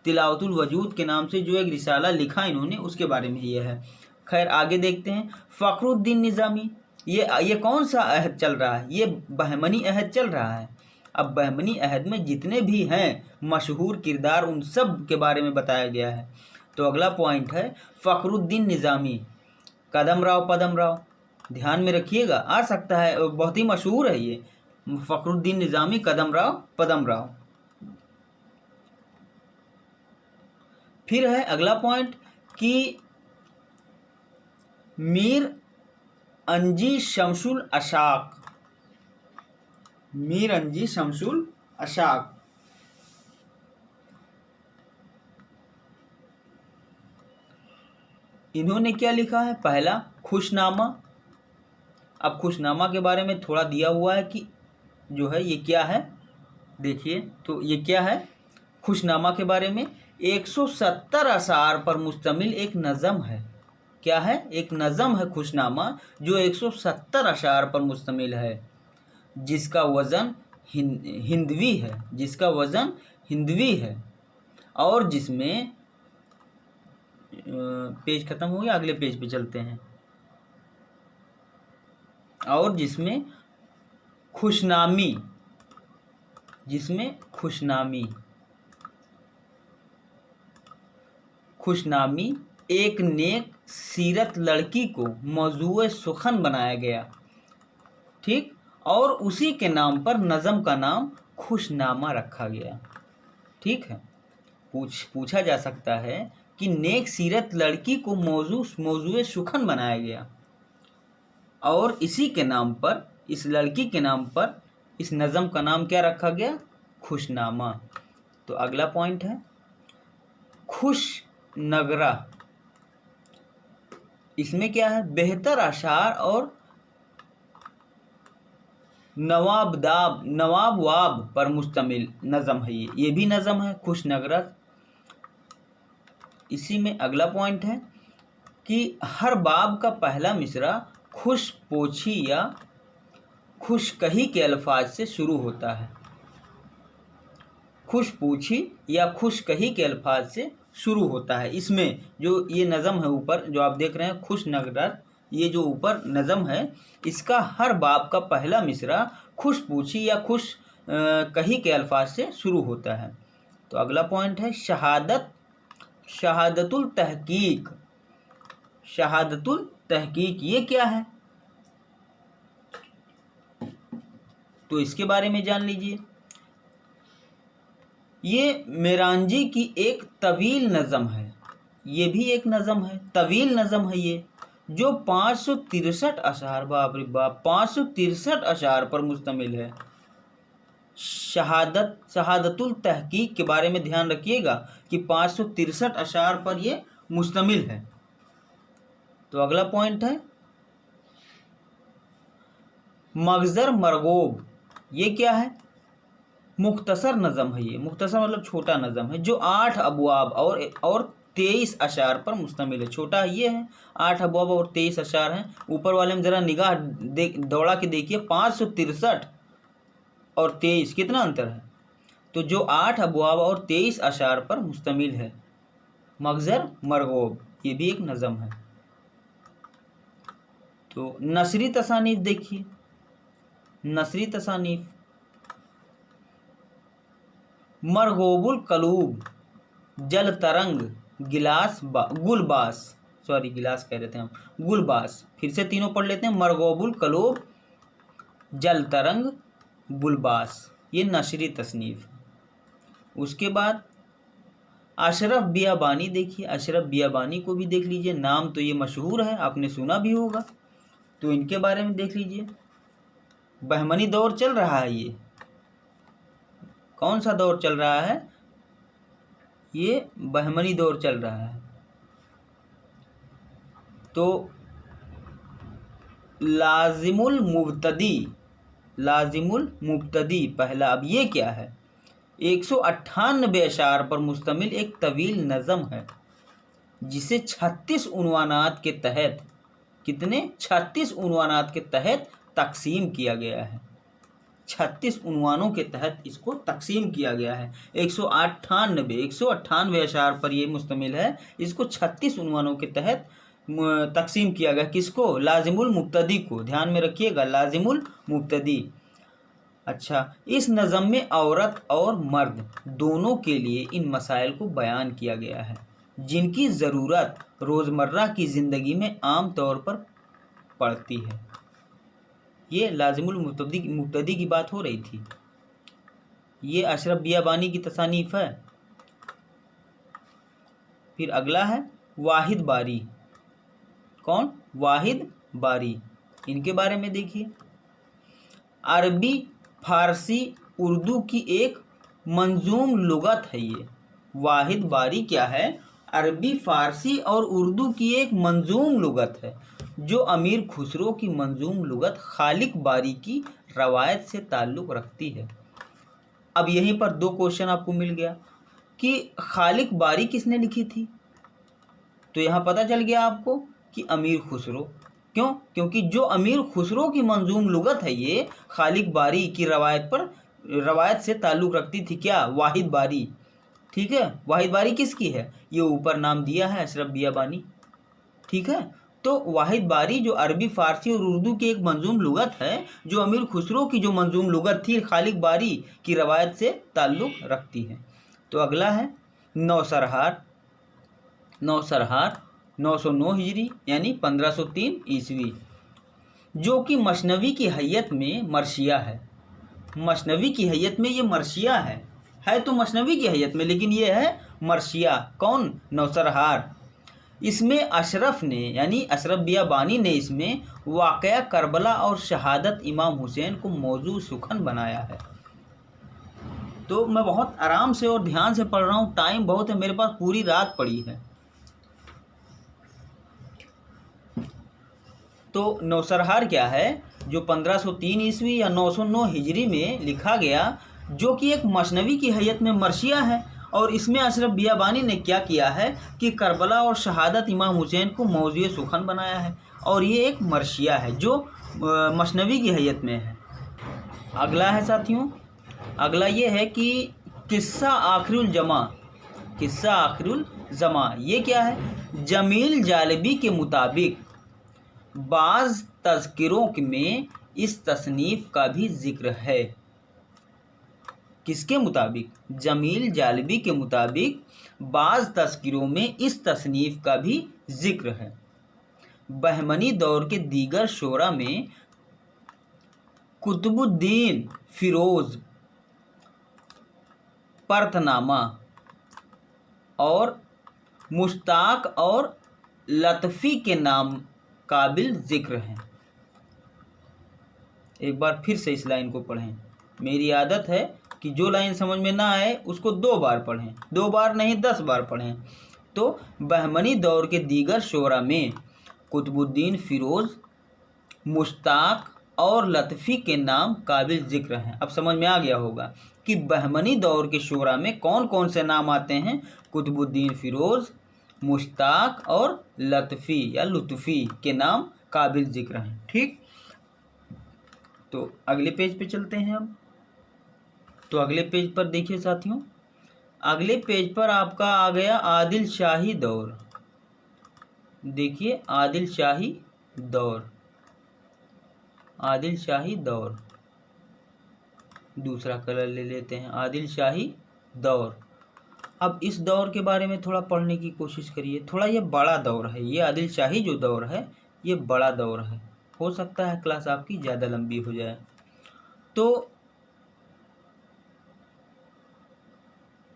तिलावतुल वजूद के नाम से जो एक रिसाला लिखा इन्होंने, उसके बारे में ये है। खैर, आगे देखते हैं। फ़खरुद्दीन निज़ामी, ये कौन सा अहद चल रहा है? ये बहमनी अहद चल रहा है। अब बहमनी अहद में जितने भी हैं मशहूर किरदार, उन सब के बारे में बताया गया है। तो अगला पॉइंट है फ़खरुद्दीन निज़ामी, कदम राव पदम राव। ध्यान में रखिएगा, आ सकता है, बहुत ही मशहूर है ये। फ़खरुद्दीन निज़ामी, कदम राव पदम राव। फिर है अगला पॉइंट कि मीर अंजी शमसुल अशाक, इन्होंने क्या लिखा है? पहला, खुशनामा। अब खुशनामा के बारे में थोड़ा दिया हुआ है कि जो है ये क्या है, देखिए। तो ये क्या है? खुशनामा के बारे में 170 अशार पर मुश्तमिल एक नज़म है। क्या है? एक नज़म है खुशनामा जो 170 अशार पर मुश्तमिल है, जिसका वज़न हिंदवी है, और जिसमें पेज ख़त्म हो गया, अगले पेज पे चलते हैं। और जिसमें खुशनामी एक नेक सीरत लड़की को मौजूए सुखन बनाया गया। ठीक, और उसी के नाम पर नज़म का नाम खुशनामा रखा गया। ठीक है, पूछा जा सकता है कि नेक सीरत लड़की को मौजूए सुखन बनाया गया, और इसी के नाम पर, इस लड़की के नाम पर इस नज़म का नाम क्या रखा गया? खुशनामा। तो अगला पॉइंट है खुश नगरा। इसमें क्या है? बेहतर अशार और नवाब वाब पर मुश्तमिल नज़म है ये भी नज़म है। खुशनगरत। इसी में अगला पॉइंट है कि हर बाब का पहला मिसरा खुश पोछी या खुश कही के अल्फाज से शुरू होता है। खुश पूछी या खुश कही के अल्फाज से शुरू होता है। इसमें जो ये नज़म है ऊपर जो आप देख रहे हैं खुश नगरत, ये जो ऊपर नज़म है इसका हर बाब का पहला मिसरा खुश पूछी या खुश कही के अल्फाज से शुरू होता है। तो अगला पॉइंट है शहादतुल तहकीक। शहादतुल तहकीक ये क्या है, तो इसके बारे में जान लीजिए। ये मेरांजी की एक तवील नज़म है, ये भी एक नज़म है, तवील नज़म है ये, जो 563 अशार, बाप रे बाप, 563 अशार पर मुश्तमिल है। शहादतुल तहकीक के बारे में ध्यान रखिएगा कि 563 अशार पर ये मुश्तमिल है। तो अगला पॉइंट है मगज़र मरगोब। ये क्या है, मुख्तसर नज़म है ये, मुख्तसर मतलब छोटा नज़म है, जो 8 अबवाब और 23 अशार पर मुश्तमिल है। छोटा ये है, 8 अबवाब और 23 अशार हैं। ऊपर वाले में ज़रा निगाह दौड़ा के देखिए, 563 और 23 कितना अंतर है। तो जो 8 अबवाब और 23 अशार पर मुश्तमिल है मगज़र मरगोब, ये भी एक नज़म है। तो नसरी तसानीफ देखिए, नसरी तसानीफ मरगोबुल कलूब, जल तरंग, गुलबास, सॉरी गिलास कह रहे थे हम, गुलबास। फिर से तीनों पढ़ लेते हैं, मरगोबुल कलूब, जल तरंग, गुलबास, ये नशरी तसनीफ। उसके बाद अशरफ बियाबानी देखिए, अशरफ बियाबानी को भी देख लीजिए, नाम तो ये मशहूर है, आपने सुना भी होगा। तो इनके बारे में देख लीजिए। बहमनी दौर चल रहा है, ये कौन सा दौर चल रहा है, ये बहमनी दौर चल रहा है। तो लाजिमुल मुब्तदी पहला, अब ये क्या है, 198 अशार पर मुश्तमिल एक तवील नज़म है, जिसे 36 उन्वानात के तहत, कितने 36 उन्वानात के तहत तकसीम किया गया है। 36 उन्वानों के तहत इसको तकसीम किया गया है। 198 अशार पर ये मुश्तमिल है, इसको 36 उन्वानों के तहत तकसीम किया गया। किसको, लाजिमुल मुब्तदी को, ध्यान में रखिएगा, लाजिमुल मुब्तदी। अच्छा, इस नज़म में औरत और मर्द दोनों के लिए इन मसाइल को बयान किया गया है, जिनकी ज़रूरत रोज़मर्रा की ज़िंदगी में आम तौर पर पड़ती है। ये लाजिमुल मुब्तदी की बात हो रही थी। ये अशरफ बियाबानी की तसानीफ है। फिर अगला है वाहिद बारी। कौन, वाहिद बारी, इनके बारे में देखिए। अरबी, फारसी, उर्दू की एक मंजूम लुगत है ये। वाहिद बारी क्या है, अरबी, फारसी और उर्दू की एक मंजूम लुगत है, जो अमीर खुसरो की मंजूम लुगत खालिक बारी की रवायत से ताल्लुक़ रखती है। अब यहीं पर 2 क्वेश्चन आपको मिल गया कि खालिक बारी किसने लिखी थी, तो यहाँ पता चल गया आपको कि अमीर खुसरो। क्यों, क्योंकि जो अमीर खुसरो की मंजूम लुगत है ये खालिक बारी की रवायत से ताल्लुक़ रखती थी। क्या, वाहिद बारी, ठीक है। वाहिद बारी किसकी है, ये ऊपर नाम दिया है अशरफ बियाबानी, ठीक है। तो वाहिद बारी जो अरबी, फारसी और उर्दू की एक मंजूम लुगत है, जो अमीर खुसरो की जो मंजूम लुगत थी खालिक बारी की रवायत से ताल्लुक़ रखती है। तो अगला है नौसरहार। 909 हिजरी यानी 1503 ईस्वी, जो कि मसनवी की हैयत में मरशिया है। मसनवी की हैयत में ये मरशिया है तो मसनवी की हैयत में, लेकिन ये है मरशिया। कौन, नौसरहार। इसमें अशरफ ने यानी अशरफ बियाबानी ने इसमें वाक़या करबला और शहादत इमाम हुसैन को मौजू सुखन बनाया है। तो मैं बहुत आराम से और ध्यान से पढ़ रहा हूँ, टाइम बहुत है मेरे पास, पूरी रात पड़ी है। तो नौसरहार क्या है, जो 1503 ईस्वी या 909 हिजरी में लिखा गया, जो कि एक मसनवी की हैयत में मरसिया है। और इसमें अशरफ बियाबानी ने क्या किया है कि करबला और शहादत इमाम हुसैन को मौज़ूए सुखन बनाया है, और ये एक मरसिया है जो मसनवी की हैयत में है। अगला है साथियों, अगला ये है कि किस्सा आखिरुल जमा। किस्सा आखिरुल जमा ये क्या है? जमील जालिबी के मुताबिक बाज़ तज़किरों में इस तसनीफ़ का भी जिक्र है। किसके मुताबिक? जमील जालिबी के मुताबिक बाज़ तज़किरों में इस तसनीफ़ का भी जिक्र है। बहमनी दौर के दीगर शोरा में कुतुबुद्दीन फिरोज़, परतनामा और मुश्ताक और लतफ़ी के नाम काबिल ज़िक्र हैं। एक बार फिर से इस लाइन को पढ़ें। मेरी आदत है कि जो लाइन समझ में ना आए उसको 2 बार पढ़ें, 2 बार नहीं 10 बार पढ़ें। तो बहमनी दौर के दीगर शोरा में कुतुबुद्दीन फिरोज़, मुश्ताक और लतफ़ी के नाम काबिल ज़िक्र हैं। अब समझ में आ गया होगा कि बहमनी दौर के शोरा में कौन कौन से नाम आते हैं। कुतुबुद्दीन फिरोज़, मुश्ताक और लतफ़ी या लुत्फ़ी के नाम काबिल ज़िक्र हैं। ठीक, तो अगले पेज पे चलते हैं अब। तो अगले पेज पर देखिए साथियों, अगले पेज पर आपका आ गया आदिल शाही दौर। देखिए आदिल शाही दौर, आदिल शाही दौर, दूसरा कलर ले लेते हैं, आदिल शाही दौर। अब इस दौर के बारे में थोड़ा पढ़ने की कोशिश करिए। थोड़ा ये बड़ा दौर है, ये आदिल शाही जो दौर है ये बड़ा दौर है। हो सकता है क्लास आपकी ज़्यादा लंबी हो जाए। तो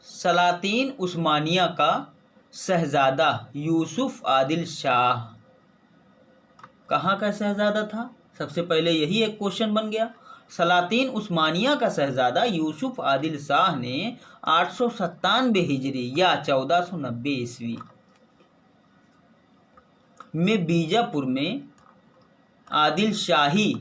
सलातीन उस्मानिया का शहज़ादा यूसुफ आदिल शाह कहाँ का शहज़ादा था? सबसे पहले यही एक क्वेश्चन बन गया। सलातीन उस्मानिया का शहज़ादा यूसुफ आदिल शाह ने 897 हिजरी या 1490 ईस्वी में बीजापुर में आदिल शाही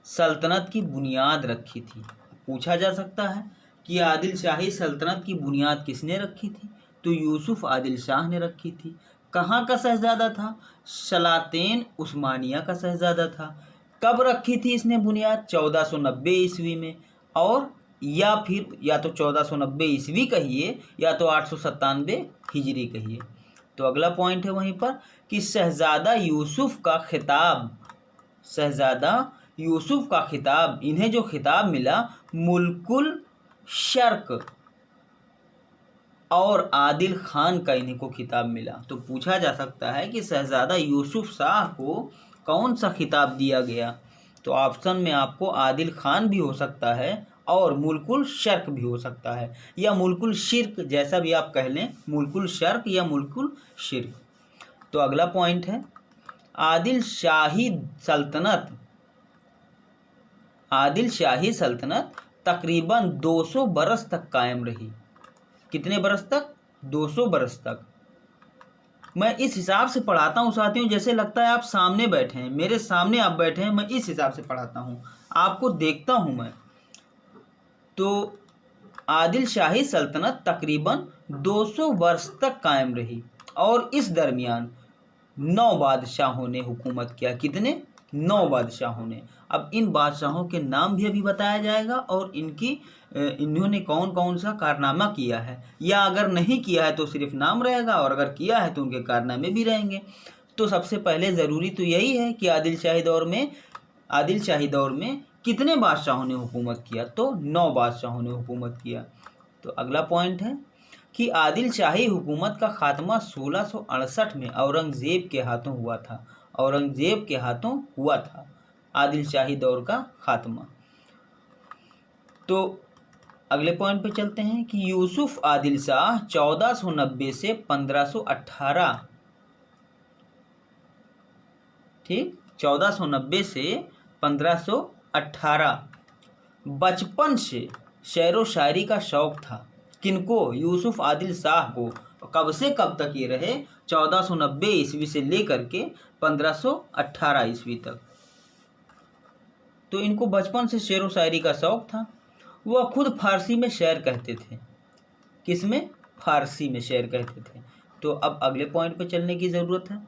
सल्तनत की बुनियाद रखी थी। पूछा जा सकता है कि आदिल शाही सल्तनत की बुनियाद किसने रखी थी? तो यूसुफ आदिल शाह ने रखी थी। कहाँ का शहज़ादा था? सलातीन उस्मानिया का शहज़ादा था। कब रखी थी इसने बुनियाद? 1490 ईस्वी में, और या फिर या तो 1490 ईस्वी कहिए या तो 897 हिजरी कहिए। तो अगला पॉइंट है वहीं पर कि शहज़ादा यूसुफ का खिताब, शहज़ादा यूसुफ का खिताब, इन्हें जो खिताब मिला मुल्कुल शर्क और आदिल खान का इन्हीं को खिताब मिला। तो पूछा जा सकता है कि शहज़ादा यूसुफ शाह को कौन सा खिताब दिया गया? तो ऑप्शन में आपको आदिल खान भी हो सकता है और मुल्कुल शर्क भी हो सकता है, या मुल्कुल शिर्क, जैसा भी आप कह लें, मुल्कुल शर्क या मुल्कुल शिर्क। तो अगला पॉइंट है आदिल शाही सल्तनत, आदिल शाही सल्तनत तकरीबन 200 बरस तक कायम रही। कितने बरस तक? 200 बरस तक। मैं इस हिसाब से पढ़ाता हूँ साथियों, जैसे लगता है आप सामने बैठे हैं, मेरे सामने आप बैठे हैं, मैं इस हिसाब से पढ़ाता हूँ, आपको देखता हूँ मैं। तो आदिल शाही सल्तनत तकरीबन 200 वर्ष तक कायम रही और इस दरमियान 9 बादशाहों ने हुकूमत किया। कितने? 9 बादशाहों ने। अब इन बादशाहों के नाम भी अभी बताया जाएगा और इन्होंने कौन कौन सा कारनामा किया है, या अगर नहीं किया है तो सिर्फ नाम रहेगा, और अगर किया है तो उनके कारनामे भी रहेंगे। तो सबसे पहले ज़रूरी तो यही है कि आदिल शाही दौर में कितने बादशाहों ने हुकूमत किया? तो 9 बादशाहों ने हुकूमत किया। तो अगला पॉइंट है कि आदिल शाही हुकूमत का खात्मा 1668 में औरंगज़ेब के हाथों हुआ था। औरंगज़ेब के हाथों हुआ था आदिल शाही दौर का खात्मा। तो अगले पॉइंट पे चलते हैं कि यूसुफ आदिल शाह 1490 से 1518, ठीक, 1490 से 1518 बचपन से शेर व शायरी का शौक़ था। किनको? यूसुफ आदिल शाह को। कब से कब तक ये रहे? 1490 ईस्वी से लेकर के 1518 ईस्वी तक। तो इनको बचपन से शेर व शायरी का शौक़ था। वह खुद फारसी में शेर कहते थे। किस में? फारसी में शेर कहते थे। तो अब अगले पॉइंट पर चलने की ज़रूरत है।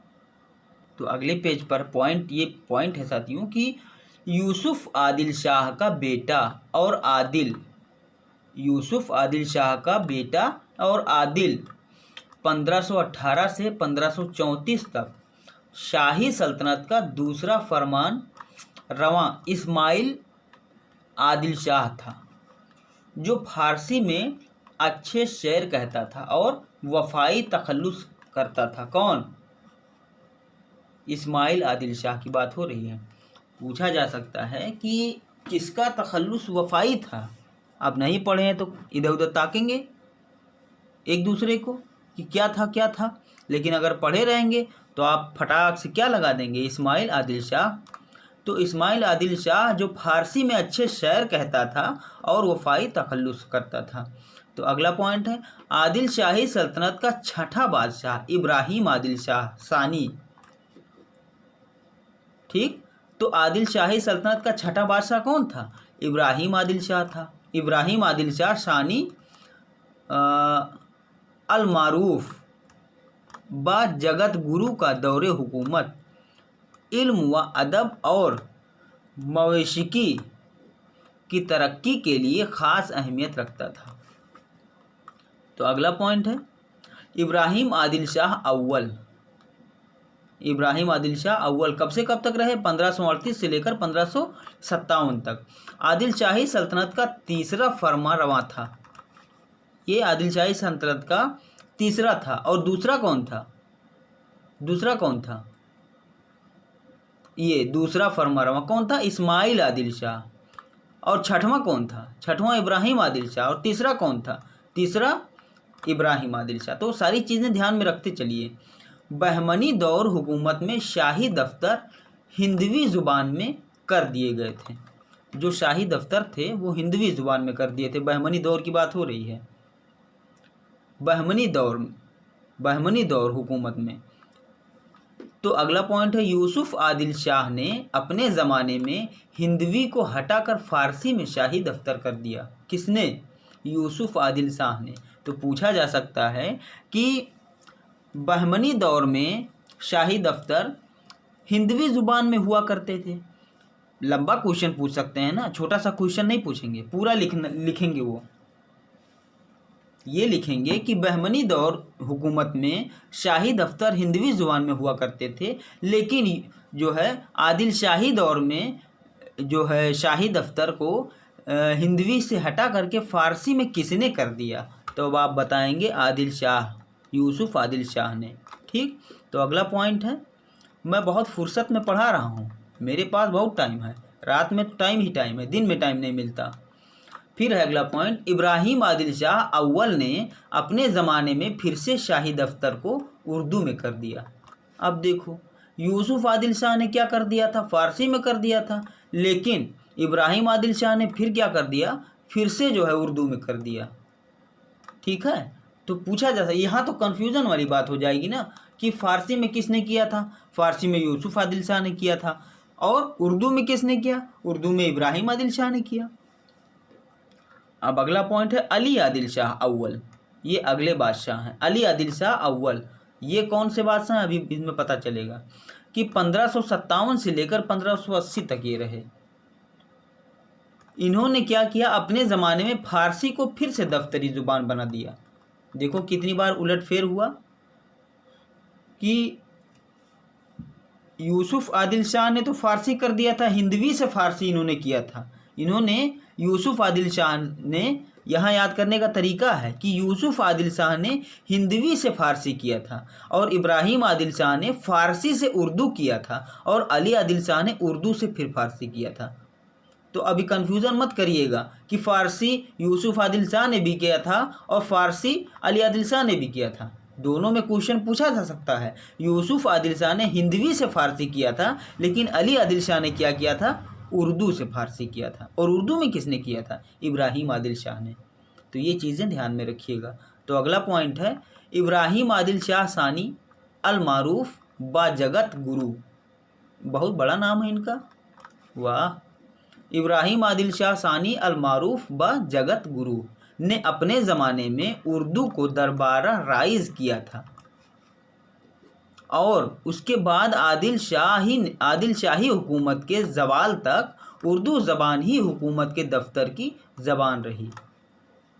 तो अगले पेज पर ये पॉइंट है साथियों कि यूसुफ आदिल शाह का बेटा और आदिल, यूसुफ आदिल शाह का बेटा और आदिल 1518 से 1534 तक शाही सल्तनत का दूसरा फरमान रवां इस्माइल आदिल शाह था, जो फारसी में अच्छे शेर कहता था और वफाई तखल्लुस करता था। कौन? इस्माइल आदिल शाह की बात हो रही है। पूछा जा सकता है कि किसका तखल्लुस वफाई था। आप नहीं पढ़े हैं तो इधर उधर ताकेंगे एक दूसरे को कि क्या था, लेकिन अगर पढ़े रहेंगे तो आप फटाक से क्या लगा देंगे? इस्माइल आदिल शाह। तो इस्माइल आदिल शाह जो फारसी में अच्छे शेर कहता था और वफाई तखल्लुस करता था। तो अगला पॉइंट है आदिल शाही सल्तनत का छठा बादशाह इब्राहिम आदिल शाह सानी। ठीक, तो आदिल शाही सल्तनत का छठा बादशाह कौन था? इब्राहिम आदिल शाह था। इब्राहिम आदिल शाह सानी अल मारूफ बा जगत गुरु का दौरे हुकूमत, इल्म व अदब और मवेशिकी की तरक्की के लिए ख़ास अहमियत रखता था। तो अगला पॉइंट है इब्राहिम आदिल शाह अव्वल। इब्राहिम आदिल शाह अव्वल कब से कब तक रहे? 1538 से लेकर 1557 तक। आदिल शाही सल्तनत का तीसरा फरमा रवा था। ये आदिल शाही सल्तनत का तीसरा था। और दूसरा कौन था? ये दूसरा फरमा रवा कौन था? इस्माइल आदिल शाह। और छठवां कौन था? छठवां इब्राहिम आदिल शाह। और तीसरा कौन था? तीसरा इब्राहिम आदिल शाह। तो सारी चीज़ें ध्यान में रखते चलिए। बहमनी दौर हुकूमत में शाही दफ्तर हिंदवी ज़ुबान में कर दिए गए थे। जो शाही दफ्तर थे वो हिंदवी ज़ुबान में कर दिए थे। बहमनी दौर की बात हो रही है। बहमनी दौर हुकूमत में। तो अगला पॉइंट है यूसुफ आदिल शाह ने अपने ज़माने में हिंदवी को हटाकर फ़ारसी में शाही दफ्तर कर दिया। किसने? यूसुफ आदिल शाह ने। तो पूछा जा सकता है कि बहमनी दौर में शाही दफ्तर हिंदवी ज़ुबान में हुआ करते थे। लंबा क्वेश्चन पूछ सकते हैं ना, छोटा सा क्वेश्चन नहीं पूछेंगे, पूरा लिखेंगे। वो ये लिखेंगे कि बहमनी दौर हुकूमत में शाही दफ्तर हिंदवी ज़ुबान में हुआ करते थे, लेकिन जो है आदिल शाही दौर में जो है शाही दफ्तर को हिंदवी से हटा करके फ़ारसी में किसने कर दिया? तो अब आप बताएंगे आदिल शाह, यूसुफ आदिल शाह ने। ठीक, तो अगला पॉइंट है, मैं बहुत फुर्सत में पढ़ा रहा हूँ, मेरे पास बहुत टाइम है। रात में तो टाइम ही टाइम है, दिन में टाइम नहीं मिलता। फिर है अगला पॉइंट, इब्राहिम आदिल शाह अव्वल ने अपने ज़माने में फिर से शाही दफ्तर को उर्दू में कर दिया। अब देखो, यूसुफ आदिल शाह ने क्या कर दिया था? फ़ारसी में कर दिया था। लेकिन इब्राहिम आदिल शाह ने फिर क्या कर दिया? फिर से जो है उर्दू में कर दिया। ठीक है, तो पूछा जा सकता, यहाँ तो कन्फ्यूज़न वाली बात हो जाएगी ना कि फ़ारसी में किसने किया था? फ़ारसी में यूसुफ आदिल शाह ने किया था। और उर्दू में किसने किया? उर्दू में इब्राहिम आदिल शाह ने किया। अब अगला पॉइंट है अली आदिल शाह अव्वल। ये अगले बादशाह हैं, अली आदिल शाह अव्वल। ये कौन से बादशाह हैं? अभी इसमें पता चलेगा कि 1557 से लेकर 1580 तक ये रहे। इन्होंने क्या किया? अपने ज़माने में फ़ारसी को फिर से दफ्तरी ज़ुबान बना दिया। देखो कितनी बार उलटफेर हुआ कि यूसुफ आदिल शाह ने तो फ़ारसी कर दिया था, हिंदवी से फ़ारसी इन्होंने किया था। इन्होंने यूसुफ आदिल शाह ने, यहाँ याद करने का तरीका है कि यूसुफ आदिल शाह ने हिंदवी से फ़ारसी किया था और इब्राहिम आदिल शाह ने फ़ारसी से उर्दू किया था और अली आदिल शाह ने उर्दू से फिर फ़ारसी किया था। तो अभी कन्फ्यूज़न मत करिएगा कि फ़ारसी यूसुफ आदिल शाह ने भी किया था और फ़ारसी अली आदिल शाह ने भी किया था। दोनों में क्वेश्चन पूछा जा सकता है। यूसुफ आदिल शाह ने हिंदवी से फ़ारसी किया था, लेकिन अली आदिल शाह ने क्या किया था? उर्दू से फ़ारसी किया था। और उर्दू में किसने किया था? इब्राहिम आदिल शाह ने। तो ये चीज़ें ध्यान में रखिएगा। तो अगला पॉइंट है इब्राहिम आदिल शाह सानी अल मारूफ बा जगत गुरु। बहुत बड़ा नाम है इनका, वाह। इब्राहिम आदिल शाह सानी अल मारूफ ब जगत गुरु ने अपने ज़माने में उर्दू को दरबारा राइज किया था और उसके बाद आदिल शाही हुकूमत के ज़वाल तक उर्दू ज़बान ही हुकूमत के दफ्तर की ज़बान रही।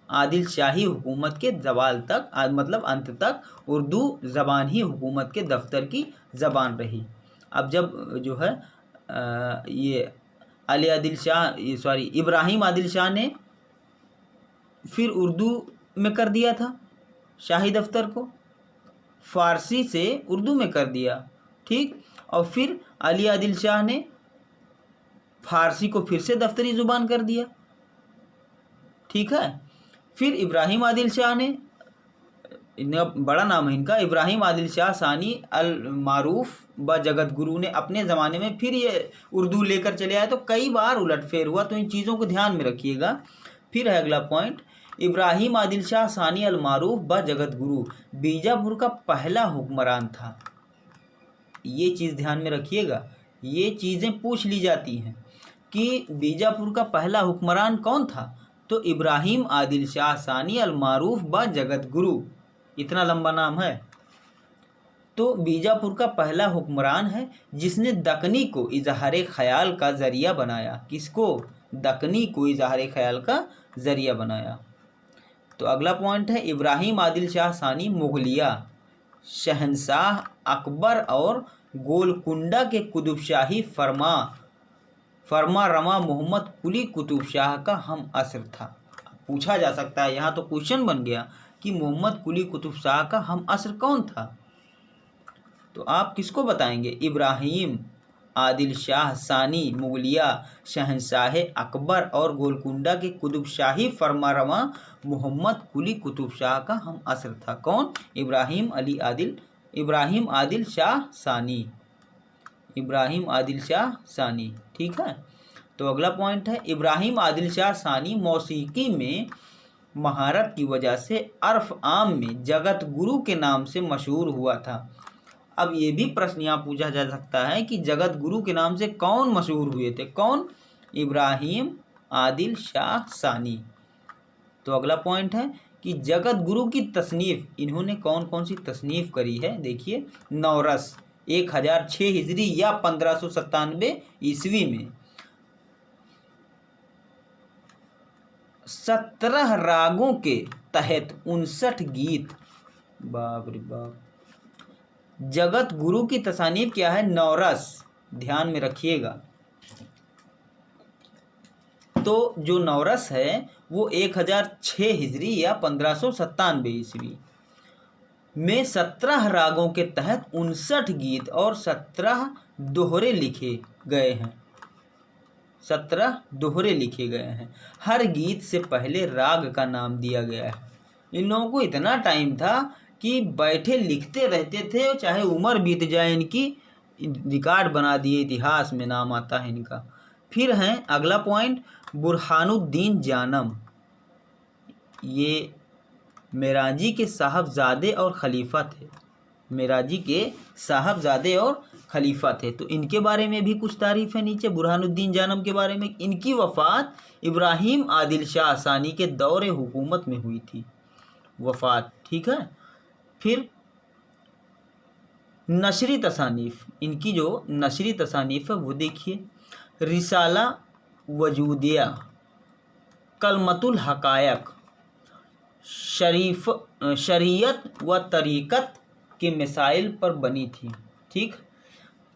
आदिल शाही हुकूमत के ज़वाल तक मतलब अंत तक उर्दू ज़बान ही हुकूमत के दफ्तर की ज़बान रही। अब जब जो है ये इब्राहिम आदिल शाह ने फिर उर्दू में कर दिया था शाही दफ्तर को, फ़ारसी से उर्दू में कर दिया, ठीक। और फिर अली आदिल शाह ने फ़ारसी को फिर से दफ्तरी ज़ुबान कर दिया, ठीक है। फिर इब्राहिम आदिल शाह ने, बड़ा नाम है इनका, इब्राहिम आदिल शाह सानी अल मारूफ ब जगत गुरु ने अपने ज़माने में फिर ये उर्दू लेकर चले आए। तो कई बार उलटफेर हुआ, तो इन चीज़ों को ध्यान में रखिएगा। फिर है अगला पॉइंट, इब्राहिम आदिल शाह सानी अल मारूफ ब जगत गुरु बीजापुर का पहला हुक्मरान था। ये चीज़ ध्यान में रखिएगा, ये चीज़ें पूछ ली जाती हैं कि बीजापुर का पहला हुक्मरान कौन था। तो इब्राहिम आदिल शाह सानी अल मारूफ ब जगत गुरु, इतना लंबा नाम है। तो बीजापुर का पहला हुक्मरान है जिसने दक्कनी को इजहार ख्याल का ज़रिया बनाया। किसको? दक्कनी को इजहार ख्याल का ज़रिया बनाया। तो अगला पॉइंट है, इब्राहिम आदिल शाह सानी मुगलिया शहंशाह अकबर और गोलकुंडा के कुतुबशाही फरमा रमा मोहम्मद कुली कुतुब शाह का हम असर था। पूछा जा सकता है, यहाँ तो क्वेश्चन बन गया कि मोहम्मद कुली कुतुब शाह का हम असर कौन था। तो आप किसको बताएंगे? इब्राहिम आदिल शाह सानी मुगलिया शहंशाह अकबर और गोलकुंडा के कुतुबशाही फरमारवा मोहम्मद कुली कुतुब शाह का हम असर था। कौन? इब्राहिम आदिल शाह सानी, ठीक है। तो अगला पॉइंट है, इब्राहिम आदिल शाह सानी मौसीकी में महारत की वजह से अर्फ आम में जगत गुरु के नाम से मशहूर हुआ था। अब ये भी प्रश्न यहाँ पूछा जा सकता है कि जगत गुरु के नाम से कौन मशहूर हुए थे? कौन? इब्राहिम आदिल शाह सानी। तो अगला पॉइंट है कि जगत गुरु की तसनीफ़ इन्होंने कौन कौन सी तसनीफ़ करी है? देखिए, नौरस 1006 हिजरी या 1597 ईस्वी में 17 रागों के तहत 59 गीत। बाप रे बाप। जगत गुरु की तसानीफ क्या है? नौरस, ध्यान में रखिएगा। तो जो नौरस है वो 1006 हिजरी या 1597 ईस्वी में 17 रागों के तहत 59 गीत और 17 दोहरे लिखे गए हैं। 17 दोहरे लिखे गए हैं। हर गीत से पहले राग का नाम दिया गया है। इन लोगों को इतना टाइम था कि बैठे लिखते रहते थे, चाहे उम्र बीत जाए इनकी, रिकॉर्ड बना दिए, इतिहास में नाम आता है इनका। फिर है अगला पॉइंट, बुरहानुद्दीन जानम। ये मेराजी के साहबजादे और खलीफा थे। मेराजी के साहबजादे और खलीफा थे। तो इनके बारे में भी कुछ तारीफ है नीचे, बुरहानुद्दीन जानम के बारे में। इनकी वफ़ात इब्राहिम आदिल शाह सानी के दौरे हुकूमत में हुई थी, वफ़ात, ठीक है। फिर नशरी तसानीफ़, इनकी जो नशरी तसानीफ़ है वो देखिए, रिसाला वजूदिया, कलमतुल हकायक, शरीयत व तरीक़त के मसाइल पर बनी थी, ठीक।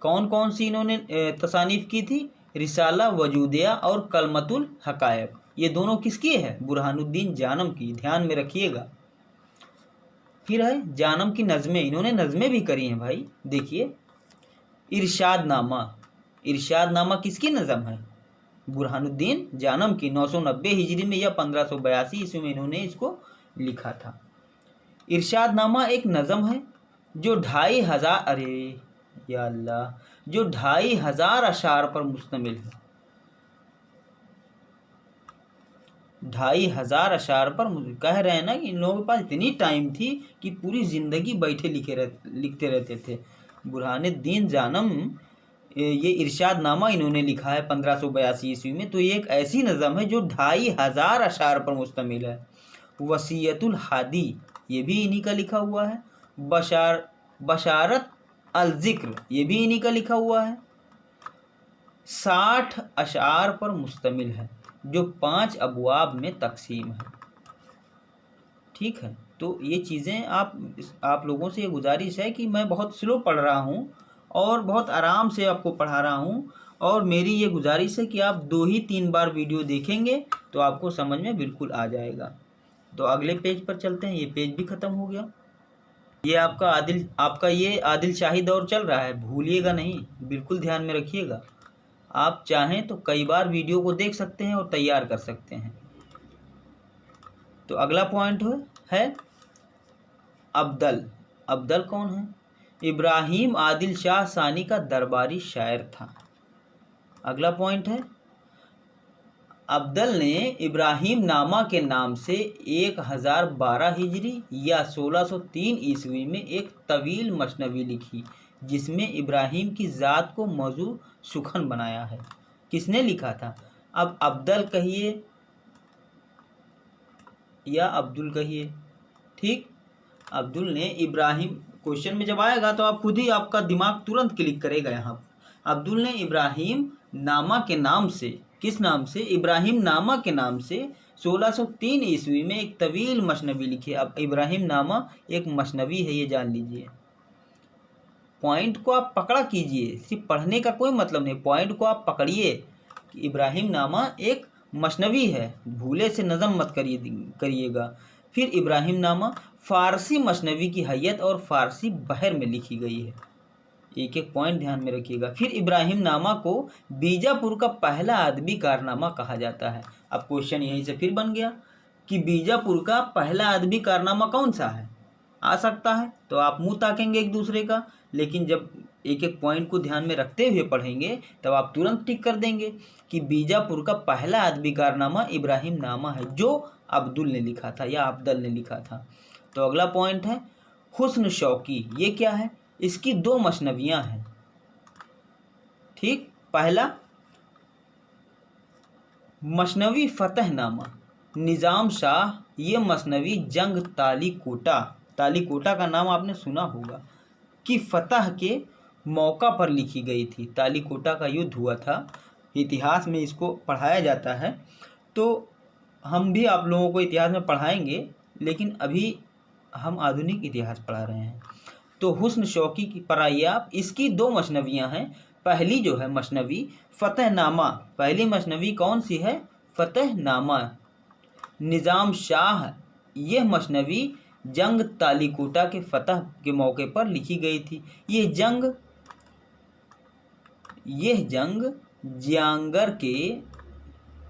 कौन कौन सी इन्होंने तसानीफ़ की थी? रिसाला वजूदिया और कलमतुल हकायक। ये दोनों किसकी है? बुरहानुद्दीन जानम की, ध्यान में रखिएगा। फिर है जानम की नज़में, इन्होंने नज़में भी करी हैं भाई। देखिए, इरशादनामा किसकी नज़म है? बुरहानुद्दीन जानम की। 990 हिजरी में या 1582 ईस्वी में इन्होंने इसको लिखा था। इरशादनामा एक नज़म है जो 2500 अशार पर मुश्तमिल है। 2500 अशार पर। कह रहे हैं ना कि इन लोगों के पास इतनी टाइम थी कि पूरी ज़िंदगी बैठे लिखते रहते थे। बुरहानुद्दीन जानम ये इरशादनामा इन्होंने लिखा है 1582 ईस्वी में। तो ये एक ऐसी नज़म है जो 2500 अशार पर मुश्तमिल है। वसीयतुल हादी ये भी इन्हीं का लिखा हुआ है। बशारत अल ज़िक्र ये भी इन्हीं का लिखा हुआ है। 60 अशार पर मुश्तमिल है जो 5 अबवाब में तकसीम है। ठीक है, तो ये चीज़ें आप लोगों से ये गुजारिश है कि मैं बहुत स्लो पढ़ रहा हूँ और बहुत आराम से आपको पढ़ा रहा हूँ, और मेरी ये गुजारिश है कि आप 2 ही 3 बार वीडियो देखेंगे तो आपको समझ में बिल्कुल आ जाएगा। तो अगले पेज पर चलते हैं। ये पेज भी ख़त्म हो गया। ये आपका ये आदिल शाही दौर चल रहा है, भूलिएगा नहीं, बिल्कुल ध्यान में रखिएगा। आप चाहें तो कई बार वीडियो को देख सकते हैं और तैयार कर सकते हैं। तो अगला पॉइंट है अब्दल। अब्दल कौन है? इब्राहिम आदिल शाह सानी का दरबारी शायर था। अगला पॉइंट है अब्दल ने इब्राहिम नामा के नाम से 1012 हिजरी या 1603 ईस्वी में एक तवील मसनवी लिखी जिसमें इब्राहिम की ज़ात को मौजू सुखन बनाया है। किसने लिखा था? अब अब्दल कहिए या अब्दुल कहिए। ठीक, अब्दुल ने इब्राहिम, क्वेश्चन में जब आएगा तो आप खुद ही, आपका दिमाग तुरंत क्लिक करेगा यहाँ। अब्दुल ने इब्राहिम नामा के नाम से, किस नाम से? इब्राहिम नामा के नाम से 1603 ईस्वी में एक तवील मसनवी लिखी। अब इब्राहिम नामा एक मसनवी है, ये जान लीजिए। पॉइंट को आप पकड़ा कीजिए, सिर्फ पढ़ने का कोई मतलब नहीं, पॉइंट को आप पकड़िए कि इब्राहिम नामा एक मसनवी है, भूले से नज़म मत करिएगा। फिर इब्राहिम नामा फ़ारसी मसनवी की हैयत और फ़ारसी बहर में लिखी गई है। एक एक पॉइंट ध्यान में रखिएगा। फिर इब्राहिम नामा को बीजापुर का पहला अदबी कारनामा कहा जाता है। अब क्वेश्चन यहीं से फिर बन गया कि बीजापुर का पहला अदबी कारनामा कौन सा है? आ सकता है तो आप मुंह ताकेंगे एक दूसरे का, लेकिन जब एक एक पॉइंट को ध्यान में रखते हुए पढ़ेंगे तब आप तुरंत टिक कर देंगे कि बीजापुर का पहला अदबी कारनामा इब्राहिम नामा है जो अब्दुल ने लिखा था या अब्दल ने लिखा था। तो अगला पॉइंट है हुस्न शौकी। ये क्या है? इसकी 2 मसनवियाँ हैं। ठीक, पहला मसनवी फतहनामा निज़ाम शाह, ये मसनवी जंग तालीकोटा का नाम आपने सुना होगा, कि फतह के मौका पर लिखी गई थी। तालीकोटा का युद्ध हुआ था, इतिहास में इसको पढ़ाया जाता है, तो हम भी आप लोगों को इतिहास में पढ़ाएंगे, लेकिन अभी हम आधुनिक इतिहास पढ़ा रहे हैं। तो हुस्न शौकी की परायाब, इसकी 2 मसनवियाँ हैं। पहली जो है मसनवी फतहनामा, पहली मसनवी कौन सी है? फतहनामा निज़ाम शाह, यह मसनवी जंग तालीकोटा के फतह के मौके पर लिखी गई थी। यह जंग जियांगर के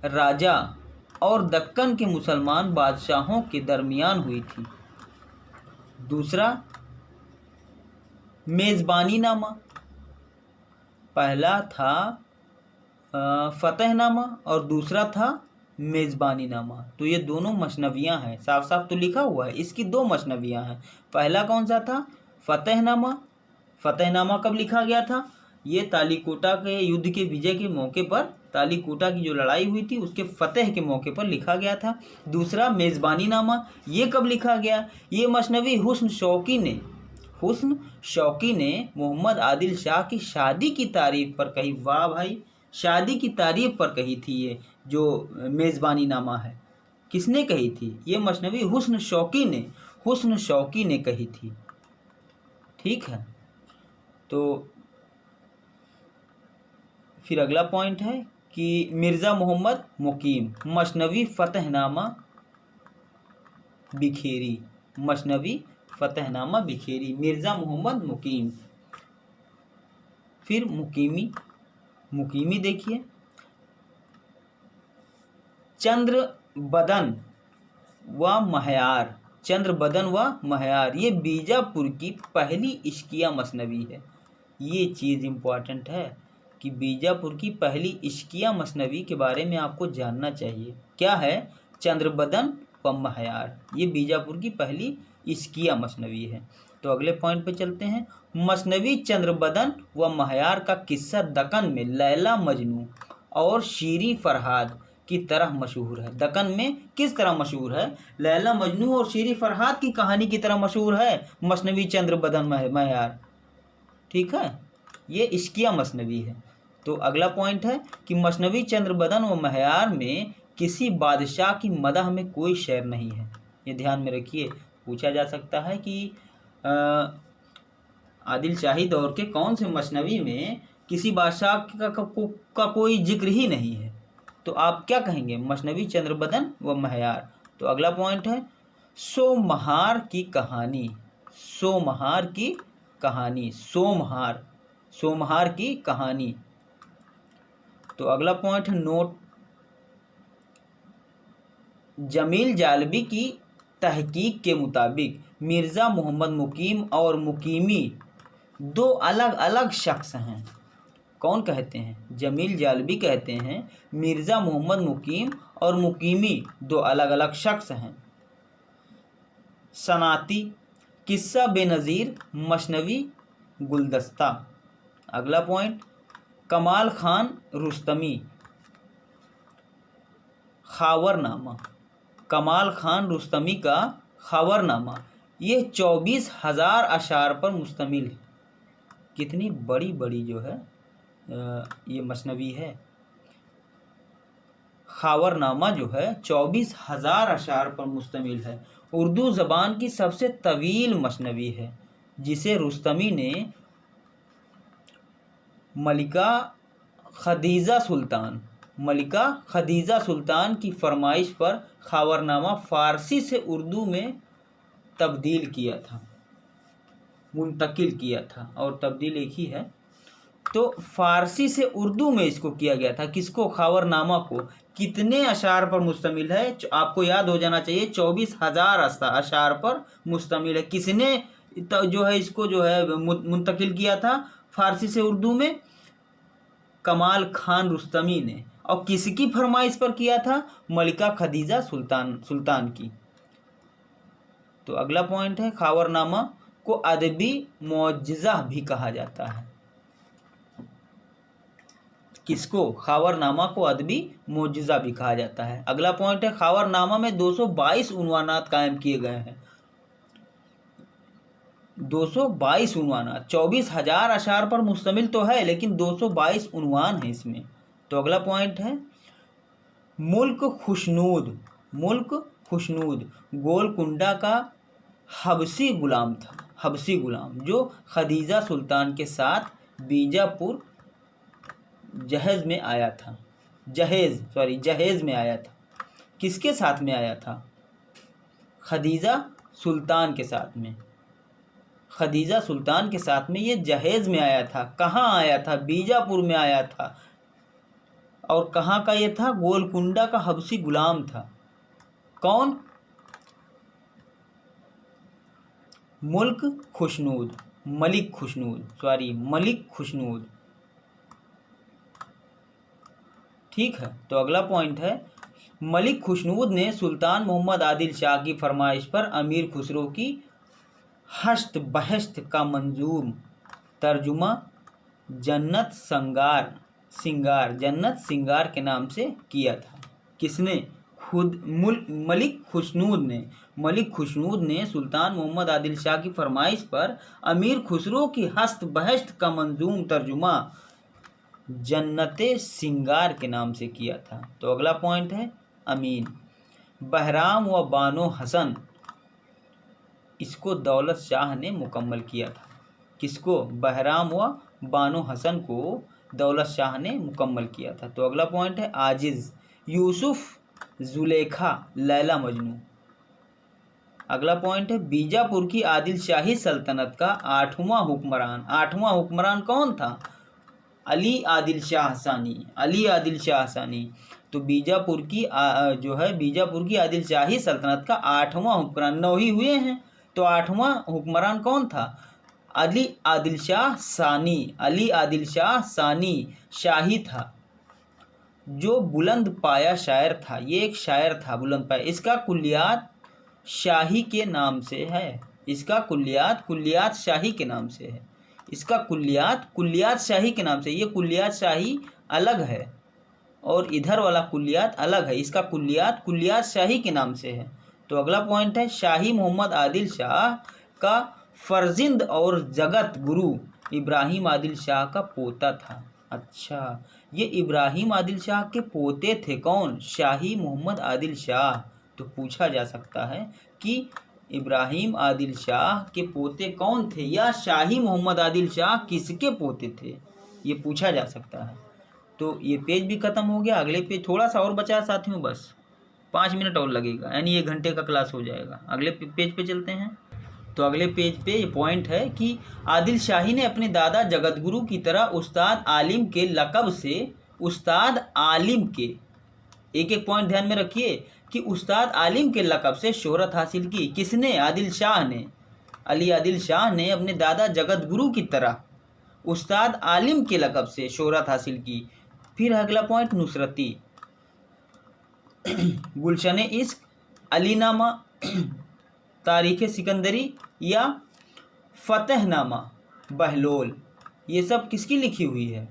राजा और दक्कन के मुसलमान बादशाहों के दरमियान हुई थी। दूसरा मेज़बानी नामा, पहला था फतहनामा और दूसरा था मेज़बानी नामा। तो ये दोनों मसनवियाँ हैं, साफ साफ तो लिखा हुआ है, इसकी 2 मसनवियाँ हैं। पहला कौन सा था? फतहनामा। फतहनामा कब लिखा गया था? ये तालीकोटा के युद्ध के विजय के मौके पर, तालीकोटा की जो लड़ाई हुई थी उसके फतेह के मौके पर लिखा गया था। दूसरा मेज़बानी नामा, ये कब लिखा गया? ये मसनवी हुस्न शौकी ने मोहम्मद आदिल शाह की शादी की तारीफ पर कही। वाह भाई, शादी की तारीफ पर कही थी ये जो मेज़बानी नामा है। किसने कही थी? ये मसनवी हुस्न शौकी ने कही थी। ठीक है, तो फिर अगला पॉइंट है कि मिर्ज़ा मोहम्मद मुकीम, मसनवी फतहनामा बिखेरी, मसनवी फतहनामा बिखेरी, मिर्ज़ा मोहम्मद मुकीम। फिर मुकीमी देखिए, चंद्र बदन व महयार, ये बीजापुर की पहली इश्किया मसनवी है। ये चीज़ इम्पॉर्टेंट है कि बीजापुर की पहली इश्किया मसनवी के बारे में आपको जानना चाहिए। क्या है? चंद्रबदन व महयार, ये बीजापुर की पहली इश्किया मसनवी है। तो तो अगले पॉइंट पे चलते हैं। मसनवी चंद्रबदन व महयार का किस्सा दक्कन में लैला मजनू और शीरी फरहाद की तरह मशहूर है। दक्कन में किस तरह मशहूर है? लैला मजनू और शीरी फरहाद की कहानी की तरह मशहूर है मसनवी चंद्रबदन महयार। ठीक है, ये इश्किया मसनवी है। तो अगला पॉइंट है कि मसनवी चंद्रबदन व महयार में किसी बादशाह की मदह में कोई शेर नहीं है। ये ध्यान में रखिए, पूछा जा सकता है कि आदिल शाही दौर के कौन से मसनवी में किसी बादशाह का कोई जिक्र ही नहीं है। तो आप क्या कहेंगे? मसनवी चंद्रबदन व महयार। तो अगला पॉइंट है सोमहार की कहानी। सोमहार की कहानी, सोमहार की कहानी। तो अगला पॉइंट है नोट। जमील जालबी की तहकीक के मुताबिक मिर्ज़ा मोहम्मद मुकीम और मुकीमी दो अलग अलग शख्स हैं। कौन कहते हैं? जमील जालबी कहते हैं मिर्ज़ा मोहम्मद मुकीम और मुकीमी दो अलग अलग शख्स हैं। सनाती किस्सा बेनज़ीर मसनवी गुलदस्ता। अगला पॉइंट कमाल खान रुस्तमी खावरनामा। कमाल खान रुस्तमी का खावरनामा ये 24,000 अशार पर मुश्तमिल है। कितनी बड़ी बड़ी जो है ये मसनवी है। खावरनामा जो है 24,000 अशार पर मुश्तमिल है। उर्दू ज़बान की सबसे तवील मसनवी है, जिसे रुस्तमी ने मलिका खदीजा सुल्तान की फरमाइश पर खावरनामा फ़ारसी से उर्दू में तब्दील किया था, मुंतकिल किया था, और तब्दील एक ही है। तो फ़ारसी से उर्दू में इसको किया गया था। किसको? खावरनामा को। कितने अशार पर मुश्तमिल है? आपको याद हो जाना चाहिए, 24,000 अशार पर मुश्तमिल है। किसने जो है इसको जो है मुंतकिल किया था फ़ारसी से उर्दू में? कमाल खान रुस्तमी ने। और किसकी फरमाइश पर किया था? मलिका खदीजा सुल्तान की। तो अगला पॉइंट है खावरनामा को अदबी मुअज्जिज़ा भी कहा जाता है। किसको? खावरनामा को अदबी मुअज्जिज़ा भी कहा जाता है। अगला पॉइंट है खावरनामा में 222 उन्वानात कायम किए गए हैं। 222 उन्वानात, 24,000 अशार पर मुश्तमिल तो है, लेकिन 222 उन्वान है इसमें। तो अगला पॉइंट है मुल्क खुशनूद गोलकुंडा का हबसी गुलाम था। हबसी गुलाम जो खदीजा सुल्तान के साथ बीजापुर जहेज में आया था। जहेज में आया था। किसके साथ में आया था? खदीजा सुल्तान के साथ में। खदीजा सुल्तान के साथ में ये जहेज में आया था। कहाँ आया था? बीजापुर में आया था। और कहाँ का ये था? गोलकुंडा का हबसी गुलाम था। कौन? मलिक खुशनूद। ठीक है। तो अगला पॉइंट है मलिक खुशनूद ने सुल्तान मोहम्मद आदिल शाह की फरमाइश पर अमीर खुसरो की हश्त बहश्त का मंजूम तर्जुमा जन्नत सिंगार के नाम से किया था। किसने? खुद मलिक खुशनूद ने सुल्तान मोहम्मद आदिल शाह की फरमाइश पर अमीर खुसरो की हस्त बहश्त का मंजूम तर्जुमा जन्नते सिंगार के नाम से किया था। तो अगला पॉइंट है अमीन। बहराम व बानो हसन, इसको दौलत शाह ने मुकम्मल किया था। किसको? बहराम व बानो हसन को दौलत शाह ने मुकम्मल किया था। तो अगला पॉइंट है आजिज़, यूसुफ, जुलेखा, लैला मजनू। अगला पॉइंट है बीजापुर की आदिल शाही सल्तनत का आठवां हुक्मरान कौन था? अली आदिल शाह सानी। तो बीजापुर की आदिल शाही सल्तनत का आठवां हुक्मरान, 9 ही हुए हैं, तो आठवां हुक्मरान कौन था? अली आदिल शाह सानी शाही था, जो बुलंद पाया शायर था। ये एक शायर था बुलंद पाया। इसका कुल्लियात शाही के नाम से है। इसका कुल्लियात कुल्लियात शाही के नाम से है। इसका कुल्लियात कुल्लियात शाही के नाम से, ये कुल्लियात शाही अलग है और इधर वाला कुल्लियात अलग है। इसका कुल्लियात कुल्लियात शाही के नाम से है। तो अगला पॉइंट है, शाही मोहम्मद आदिल शाह का फर्जिंद और जगत गुरु इब्राहिम आदिल शाह का पोता था। अच्छा, ये इब्राहिम आदिल शाह के पोते थे कौन? शाही मोहम्मद आदिल शाह। तो पूछा जा सकता है कि इब्राहिम आदिल शाह के पोते कौन थे, या शाही मोहम्मद आदिल शाह किसके पोते थे, ये पूछा जा सकता है। तो ये पेज भी ख़त्म हो गया। अगले पेज थोड़ा सा और बचा साथियों, बस 5 मिनट और लगेगा, यानी 1 घंटे का क्लास हो जाएगा। अगले पेज पे चलते हैं। तो अगले पेज पे ये पॉइंट है कि आदिल शाही ने अपने दादा जगतगुरु की तरह उस्ताद आलिम के लक़ब से, उस्ताद आलिम के, एक एक पॉइंट ध्यान में रखिए कि उस्ताद आलिम के लक़ब से शोहरत हासिल की। किसने? आदिल शाह ने। अली आदिल शाह ने अपने दादा जगतगुरु की तरह उस्ताद आलिम के लक़ब से शोहरत हासिल की। फिर अगला पॉइंट, नुसरती, गुलशन इश्क, अलीनामा, तारीख़ सिकंदरी या फतहनामा बहलोल, ये सब किसकी लिखी हुई है?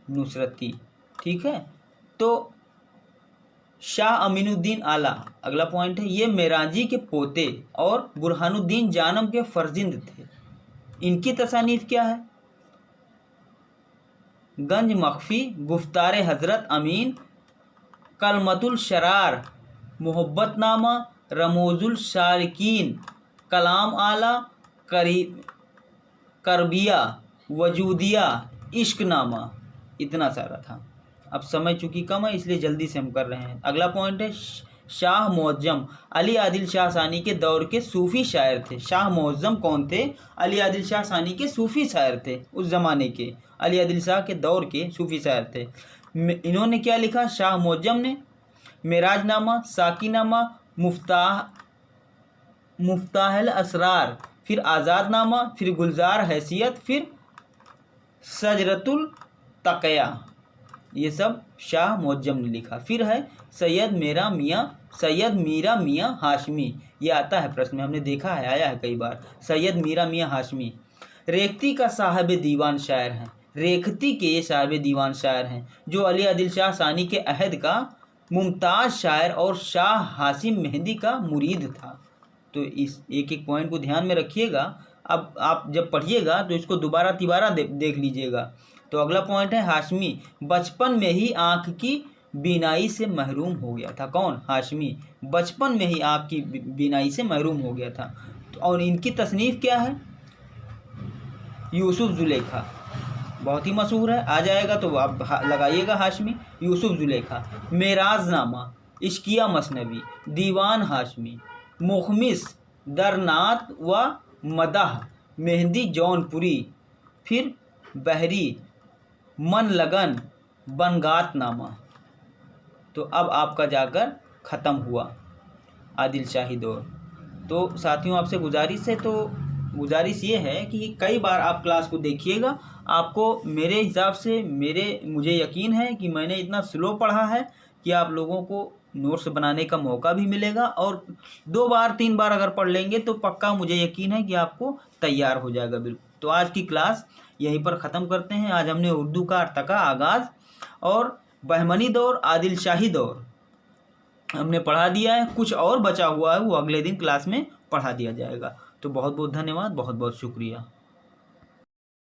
नुसरती। ठीक है। तो शाह अमीनुद्दीन आला, अगला पॉइंट है, ये मेराजी के पोते और बुरहानुद्दीन जानम के फर्जिंद थे। इनकी तसानीफ क्या है? गंज मख्फी, गुफ्तार हज़रत अमीन, कलमतुल शरार, मोहब्बतनामा, रमोजुल शारिकीन, कलाम आला, करबिया, वजूदिया, इश्कनामा, इतना सारा था। अब समय चूँकि कम है इसलिए जल्दी से हम कर रहे हैं। अगला पॉइंट है, शाह मुअज्जम, अली आदिल शाह सानी के दौर के सूफ़ी शायर थे। शाह मुअज्जम कौन थे? अली आदिल शाह सानी के सूफ़ी शायर थे, उस ज़माने के अली आदिल शाह के दौर के सूफ़ी शायर थे। इन्होंने क्या लिखा? शाह मुअज्जम ने मेराजनामा, साकीनामा, मुफ्ताहल असरार, फिर आज़ादनामा, फिर गुलजार हैसियत, फिर सजरतुल तक़या, ये सब शाह मुअज्जम ने लिखा। फिर है सैयद मीरा मियाँ हाशमी, ये आता है प्रश्न में, हमने देखा है, आया है कई बार। सैयद मीरा मियाँ हाशमी रेखती का साहिब दीवान शायर हैं। रेखती के ये साहिब दीवान शायर हैं जो अली आदिल शाह सानी के अहद का मुमताज़ शायर और शाह हासिम मेहंदी का मुरीद था। तो इस एक एक पॉइंट को ध्यान में रखिएगा। अब आप जब पढ़िएगा तो इसको दोबारा तिबारा देख लीजिएगा। तो अगला पॉइंट है, हाशमी बचपन में ही आँख की बीनाई से महरूम हो गया था। कौन? हाशमी बचपन में ही आँख की बीनाई से महरूम हो गया था। और इनकी तसनीफ़ क्या है? यूसुफ ज़ुलेखा, बहुत ही मशहूर है, आ जाएगा तो आप लगाइएगा हाशमी। यूसुफ ज़ुलेखा, मेराजनामा, इश्किया मसनवी, दीवान हाशमी, मुखमिस, दरनात व मदाह, मेहंदी जौनपुरी, फिर बहरी, मन लगन, बनगातनामा। तो अब आपका जाकर ख़त्म हुआ आदिल शाही दौर। तो साथियों आपसे गुजारिश ये है कि कई बार आप क्लास को देखिएगा। आपको मेरे हिसाब से मुझे यकीन है कि मैंने इतना स्लो पढ़ा है कि आप लोगों को नोट्स बनाने का मौका भी मिलेगा, और 2 बार 3 बार अगर पढ़ लेंगे तो पक्का मुझे यकीन है कि आपको तैयार हो जाएगा बिल्कुल। तो आज की क्लास यहीं पर ख़त्म करते हैं। आज हमने उर्दू का अर्तका आगाज़ और बहमनी दौर, आदिल शाही दौर हमने पढ़ा दिया है। कुछ और बचा हुआ है वो अगले दिन क्लास में पढ़ा दिया जाएगा। तो बहुत बहुत धन्यवाद, बहुत बहुत शुक्रिया।